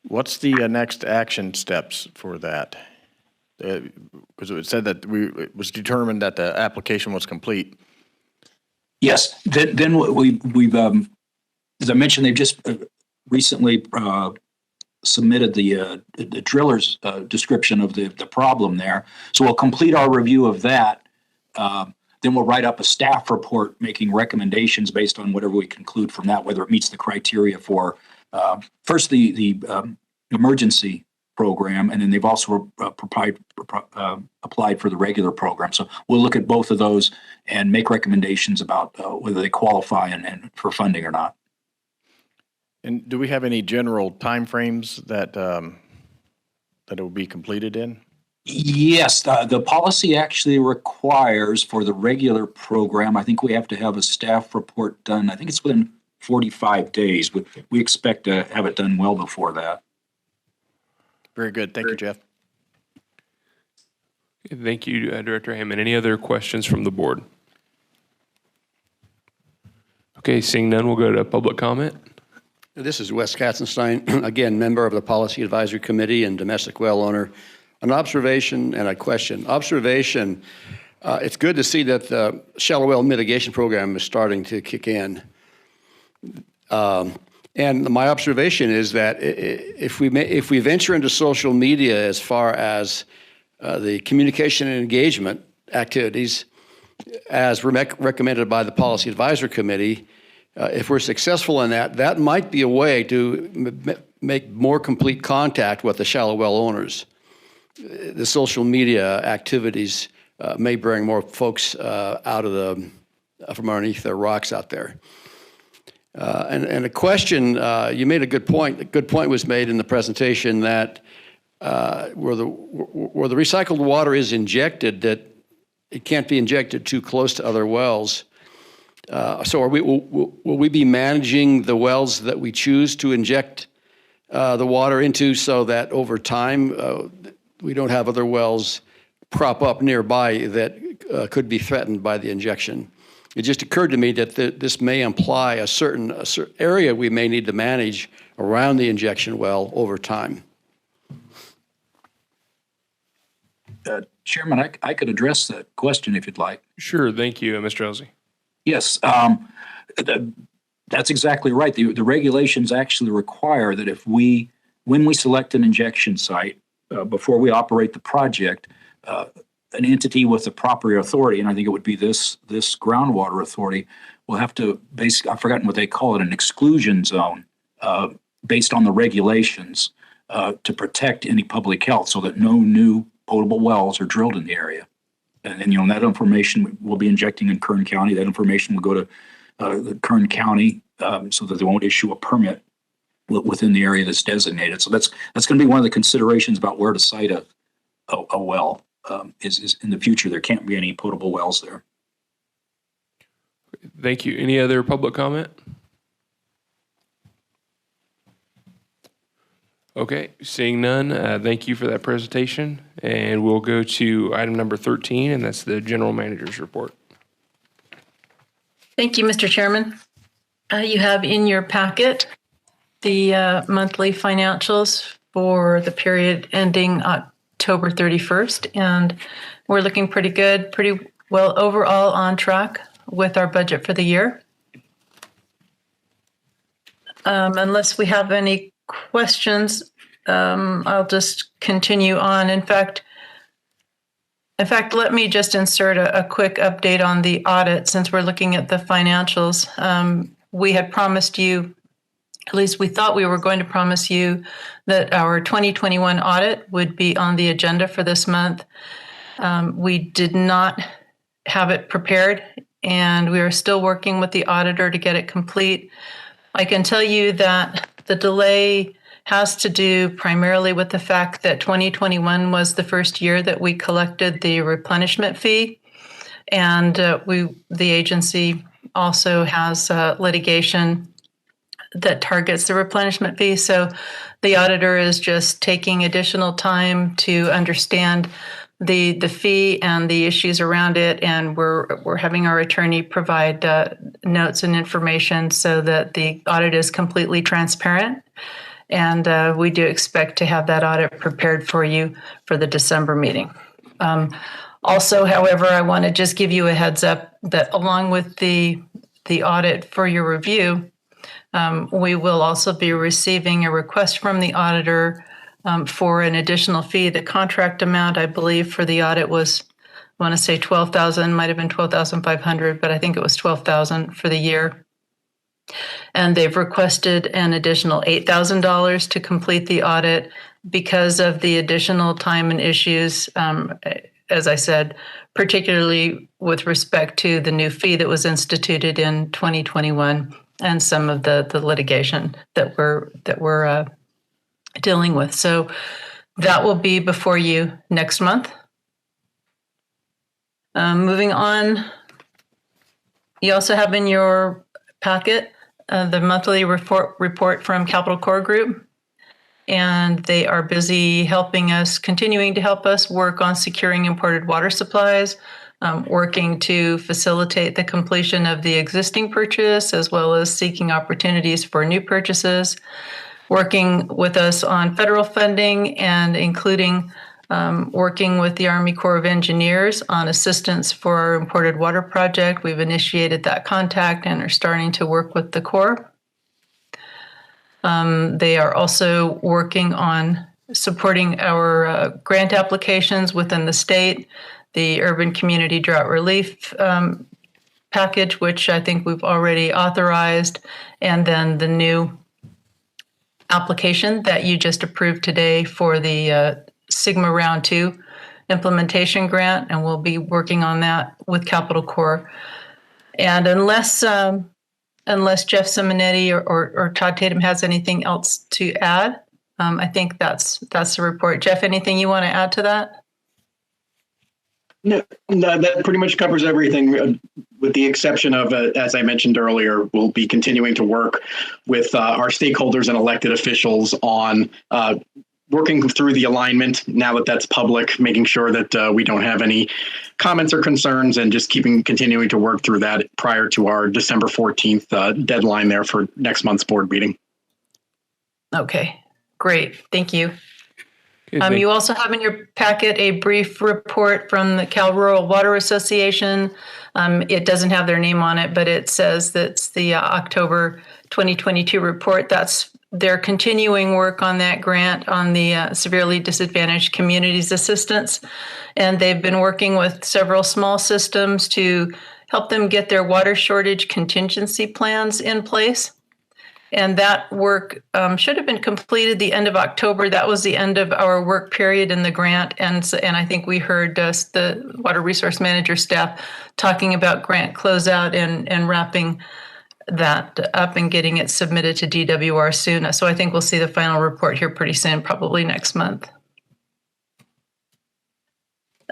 B: What's the next action steps for that? Because it said that it was determined that the application was complete.
J: Yes. Then we've as I mentioned, they've just recently submitted the driller's description of the problem there. So we'll complete our review of that. Then we'll write up a staff report making recommendations based on whatever we conclude from that, whether it meets the criteria for first the emergency program, and then they've also applied for the regular program. So we'll look at both of those and make recommendations about whether they qualify and for funding or not.
B: And do we have any general timeframes that it will be completed in?
J: Yes, the policy actually requires for the regular program, I think we have to have a staff report done. I think it's within 45 days. We expect to have it done well before that.
B: Very good. Thank you, Jeff.
A: Thank you, Director Hammond. Any other questions from the board? Okay, seeing none, we'll go to public comment.
P: This is Wes Katzenstein, again, member of the Policy Advisory Committee and domestic well owner. An observation and a question. Observation, it's good to see that the shallow well mitigation program is starting to kick in. And my observation is that if we venture into social media as far as the communication and engagement activities, as recommended by the Policy Advisory Committee, if we're successful in that, that might be a way to make more complete contact with the shallow well owners. The social media activities may bring more folks out of from underneath the rocks out there. And a question, you made a good point. A good point was made in the presentation that where the recycled water is injected, that it can't be injected too close to other wells. So will we be managing the wells that we choose to inject the water into so that over time we don't have other wells prop up nearby that could be threatened by the injection? It just occurred to me that this may imply a certain area we may need to manage around the injection well over time.
J: Chairman, I could address that question if you'd like.
A: Sure, thank you, Mr. Elsey.
J: Yes, that's exactly right. The regulations actually require that when we select an injection site, before we operate the project, an entity with the proper authority, and I think it would be this groundwater authority, will have to I've forgotten what they call it, an exclusion zone based on the regulations to protect any public health so that no new potable wells are drilled in the area. And that information we'll be injecting in Kern County. That information will go to the Kern County so that they won't issue a permit within the area that's designated. So that's going to be one of the considerations about where to site a well. Is in the future there can't be any potable wells there.
A: Thank you. Any other public comment? Okay, seeing none, thank you for that presentation. And we'll go to item number 13, and that's the General Manager's report.
H: Thank you, Mr. Chairman. You have in your packet the monthly financials for the period ending October 31st, and we're looking pretty good, pretty well overall on track with our budget for the year. Unless we have any questions, I'll just continue on. In fact, let me just insert a quick update on the audit since we're looking at the financials. We had promised you, at least we thought we were going to promise you, that our 2021 audit would be on the agenda for this month. We did not have it prepared, and we are still working with the auditor to get it complete. I can tell you that the delay has to do primarily with the fact that 2021 was the first year that we collected the replenishment fee, and the agency also has litigation that targets the replenishment fee. So the auditor is just taking additional time to understand the fee and the issues around it, and we're having our attorney provide notes and information so that the audit is completely transparent. And we do expect to have that audit prepared for you for the December meeting. Also, however, I want to just give you a heads up that along with the audit for your review, we will also be receiving a request from the auditor for an additional fee. The contract amount, I believe, for the audit was, I want to say $12,000, might have been $12,500, but I think it was $12,000 for the year. And they've requested an additional $8,000 to complete the audit because of the additional time and issues, as I said, particularly with respect to the new fee that was instituted in 2021 and some of the litigation that we're dealing with. So that will be before you next month. Moving on, you also have in your packet the monthly report from Capital Core Group, and they are busy continuing to help us work on securing imported water supplies, working to facilitate the completion of the existing purchase, as well as seeking opportunities for new purchases, working with us on federal funding, and including working with the Army Corps of Engineers on assistance for our imported water project. We've initiated that contact and are starting to work with the Corps. They are also working on supporting our grant applications within the state, the Urban Community Drought Relief package, which I think we've already authorized, and then the new application that you just approved today for the Sigma Round 2 implementation grant, and we'll be working on that with Capital Corps. And unless Jeff Simonetti or Todd Tatum has anything else to add, I think that's the report. Jeff, anything you want to add to that?
N: No, that pretty much covers everything, with the exception of, as I mentioned earlier, we'll be continuing to work with our stakeholders and elected officials on working through the alignment now that that's public, making sure that we don't have any comments or concerns, and just continuing to work through that prior to our December 14th deadline there for next month's board meeting.
H: Okay, great. Thank you. You also have in your packet a brief report from the Cal Rural Water Association. It doesn't have their name on it, but it says that's the October 2022 report. That's their continuing work on that grant on the severely disadvantaged communities assistance. And they've been working with several small systems to help them get their water shortage contingency plans in place. And that work should have been completed the end of October. That was the end of our work period in the grant. And I think we heard the Water Resource Manager staff talking about grant closeout and wrapping that up and getting it submitted to DWR soon. So I think we'll see the final report here pretty soon, probably next month.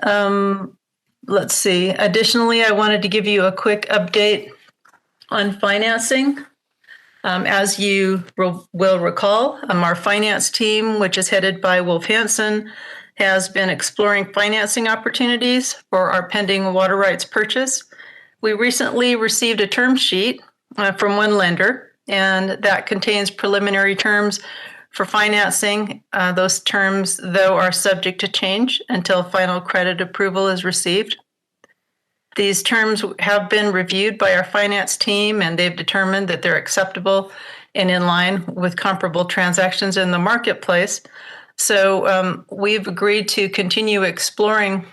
H: Let's see. Additionally, I wanted to give you a quick update on financing. As you will recall, our finance team, which is headed by Wolf Hansen, has been exploring financing opportunities for our pending water rights purchase. We recently received a term sheet from one lender, and that contains preliminary terms for financing. Those terms, though, are subject to change until final credit approval is received. These terms have been reviewed by our finance team, and they've determined that they're acceptable and in line with comparable transactions in the marketplace. So we've agreed to continue exploring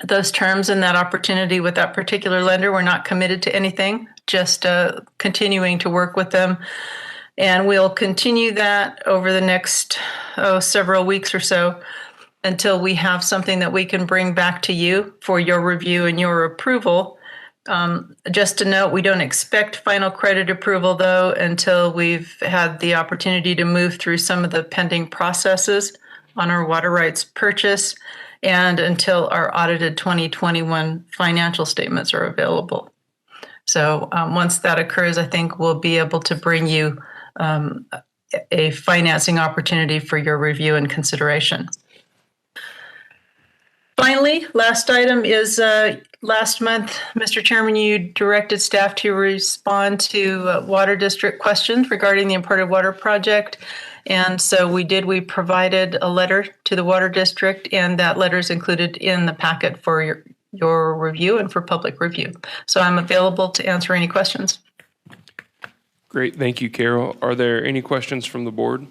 H: those terms and that opportunity with that particular lender. We're not committed to anything, just continuing to work with them. And we'll continue that over the next several weeks or so, until we have something that we can bring back to you for your review and your approval. Just to note, we don't expect final credit approval, though, until we've had the opportunity to move through some of the pending processes on our water rights purchase, and until our audited 2021 financial statements are available. So once that occurs, I think we'll be able to bring you a financing opportunity for your review and consideration. Finally, last item is last month, Mr. Chairman, you directed staff to respond to Water District questions regarding the imported water project. And so we did. We provided a letter to the Water District, and that letter is included in the packet for your review and for public review. So I'm available to answer any questions.
A: Great. Thank you, Carol. Are there any questions from the board?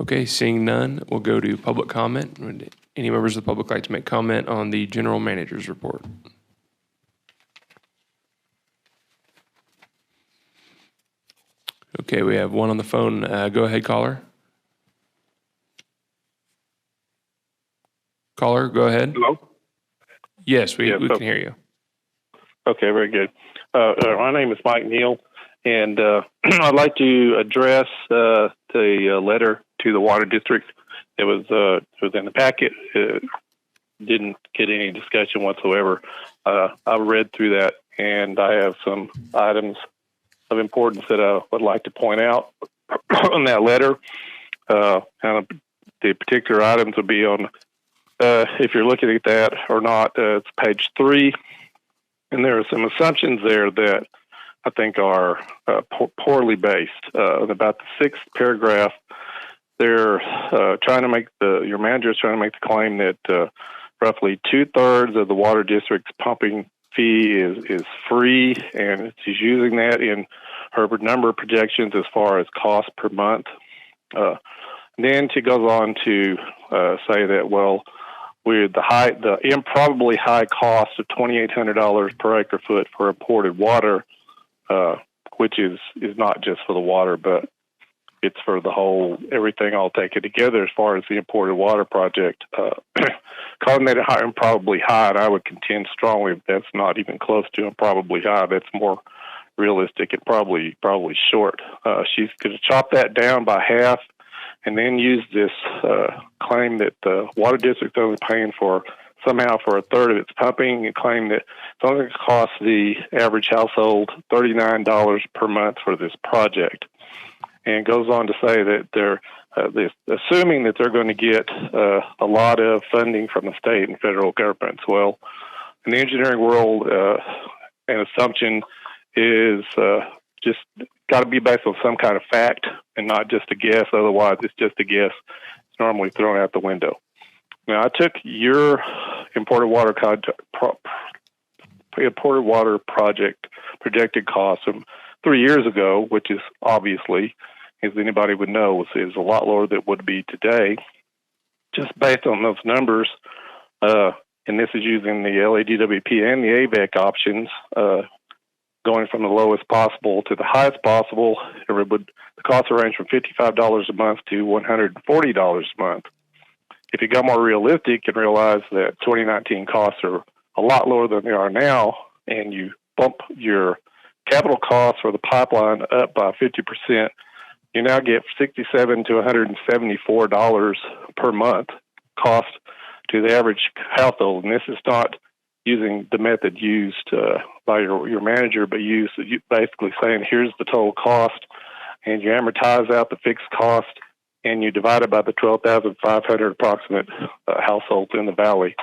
A: Okay, seeing none, we'll go to public comment. Would any members of the public like to make comment on the general manager's report? Okay, we have one on the phone. Go ahead, caller. Caller, go ahead.
F: Hello?
A: Yes, we can hear you.
F: Okay, very good. My name is Mike Neal, and I'd like to address the letter to the Water District. It was in the packet. It didn't get any discussion whatsoever. I read through that, and I have some items of importance that I would like to point out on that letter. Kind of the particular items would be on, if you're looking at that or not, it's page 3, and there are some assumptions there that I think are poorly based. About the 6th paragraph, they're trying to make your manager is trying to make the claim that roughly 2/3 of the water district's pumping fee is free, and she's using that in her number of projections as far as cost per month. Then she goes on to say that, well, with the improbably high cost of $2,800 per acre foot for imported water, which is not just for the water, but it's for the whole, everything all taken together as far as the imported water project. Calling that improbably high, and I would contend strongly that's not even close to improbably high. That's more realistic and probably short. She's going to chop that down by half and then use this claim that the water district is only paying for somehow for a third of its pumping, and claim that it's only going to cost the average household $39 per month for this project. And goes on to say that they're assuming that they're going to get a lot of funding from the state and federal governments. Well, in the engineering world, an assumption is just got to be based on some kind of fact and not just a guess. Otherwise, it's just a guess. It's normally thrown out the window. Now, I took your imported water project projected costs from 3 years ago, which is obviously, as anybody would know, is a lot lower than it would be today. Just based on those numbers, and this is using the LADWP and the AVEC options, going from the lowest possible to the highest possible, the costs range from $55 a month to $140 a month. If you got more realistic and realize that 2019 costs are a lot lower than they are now, and you bump your capital costs for the pipeline up by 50%, you now get $67 to $174 per month cost to the average household. And this is not using the method used by your manager, but basically saying, here's the total cost, and you amortize out the fixed cost, and you divide it by the 12,500 approximate households in the valley.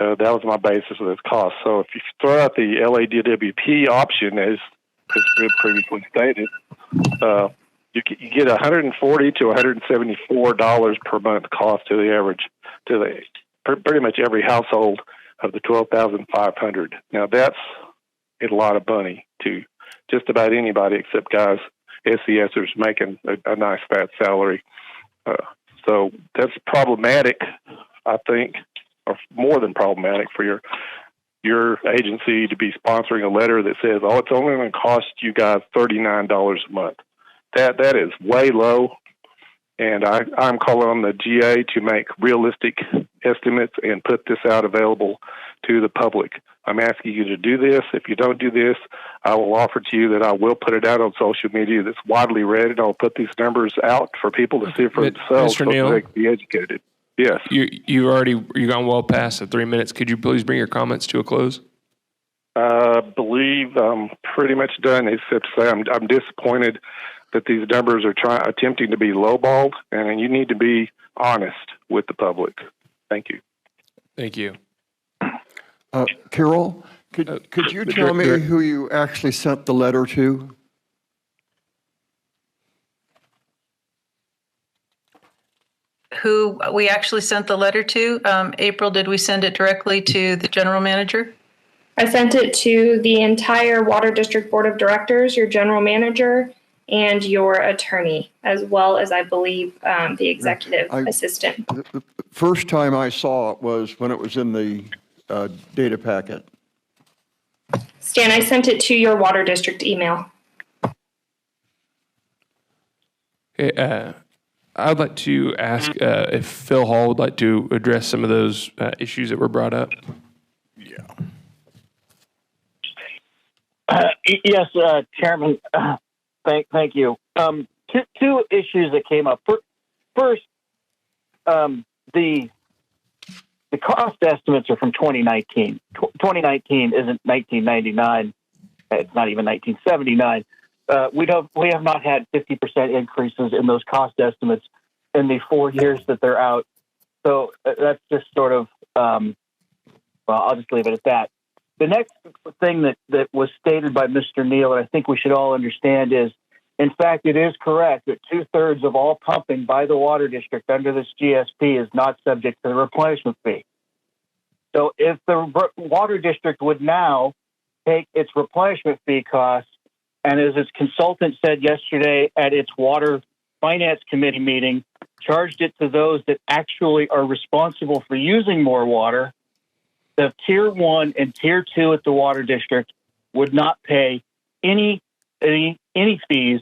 F: That was my basis of this cost. So if you throw out the LADWP option, as has been previously stated, you get $140 to $174 per month cost to the average, pretty much every household of the 12,500. Now that's a lot of money to just about anybody except guys, SCSers making a nice fat salary. So that's problematic, I think, or more than problematic for your agency to be sponsoring a letter that says, oh, it's only going to cost you guys $39 a month. That is way low, and I'm calling on the GA to make realistic estimates and put this out available to the public. I'm asking you to do this. If you don't do this, I will offer to you that I will put it out on social media that's widely read, and I'll put these numbers out for people to see for themselves so they can be educated. Yes.
A: You've gone well past the 3 minutes. Could you please bring your comments to a close?
F: I believe I'm pretty much done, except to say I'm disappointed that these numbers are attempting to be lowballed, and you need to be honest with the public. Thank you.
A: Thank you.
C: Carol, could you tell me who you actually sent the letter to?
H: Who we actually sent the letter to? April, did we send it directly to the general manager?
E: I sent it to the entire Water District Board of Directors, your general manager, and your attorney, as well as, I believe, the executive assistant.
C: The first time I saw it was when it was in the data packet.
E: Stan, I sent it to your Water District email.
A: Okay, I would like to ask if Phil Hall would like to address some of those issues that were brought up.
S: Yes, Chairman. Thank you. Two issues that came up. First, the cost estimates are from 2019. 2019 isn't 1999. It's not even 1979. We have not had 50% increases in those cost estimates in the 4 years that they're out. So that's just sort of, well, I'll just leave it at that. The next thing that was stated by Mr. Neal, and I think we should all understand, is, in fact, it is correct that 2/3 of all pumping by the water district under this GSP is not subject to the replenishment fee. So if the water district would now take its replenishment fee costs, and as its consultant said yesterday at its Water Finance Committee meeting, charged it to those that actually are responsible for using more water. The tier 1 and tier 2 at the water district would not pay any fees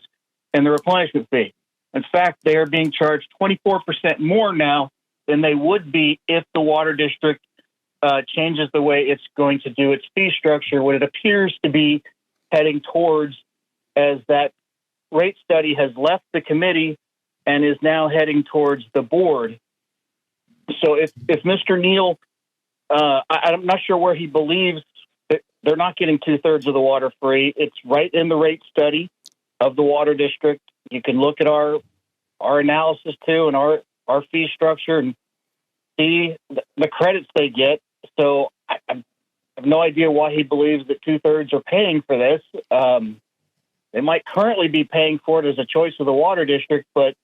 S: in the replenishment fee. In fact, they are being charged 24% more now than they would be if the water district changes the way it's going to do its fee structure, what it appears to be heading towards, as that rate study has left the committee and is now heading towards the board. So if Mr. Neal, I'm not sure where he believes that they're not getting 2/3 of the water free. It's right in the rate study of the water district. You can look at our analysis too and our fee structure and see the credits they get. So I have no idea why he believes that 2/3 are paying for this. They might currently be paying for it as a choice of the water district, but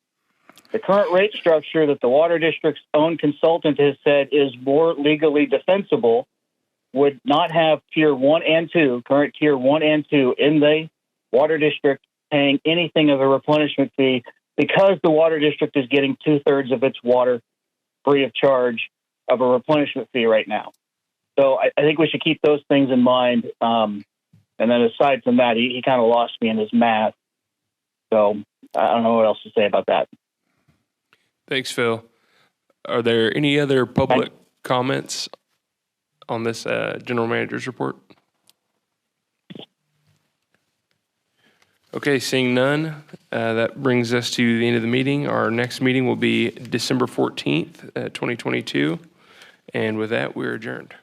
S: the current rate structure that the water district's own consultant has said is more legally defensible would not have tier 1 and 2, current tier 1 and 2 in the water district paying anything of a replenishment fee because the water district is getting 2/3 of its water free of charge of a replenishment fee right now. So I think we should keep those things in mind. And then aside from that, he kind of lost me in his math. So I don't know what else to say about that.
A: Thanks, Phil. Are there any other public comments on this general manager's report? Okay, seeing none, that brings us to the end of the meeting. Our next meeting will be December 14th, 2022. And with that, we're adjourned.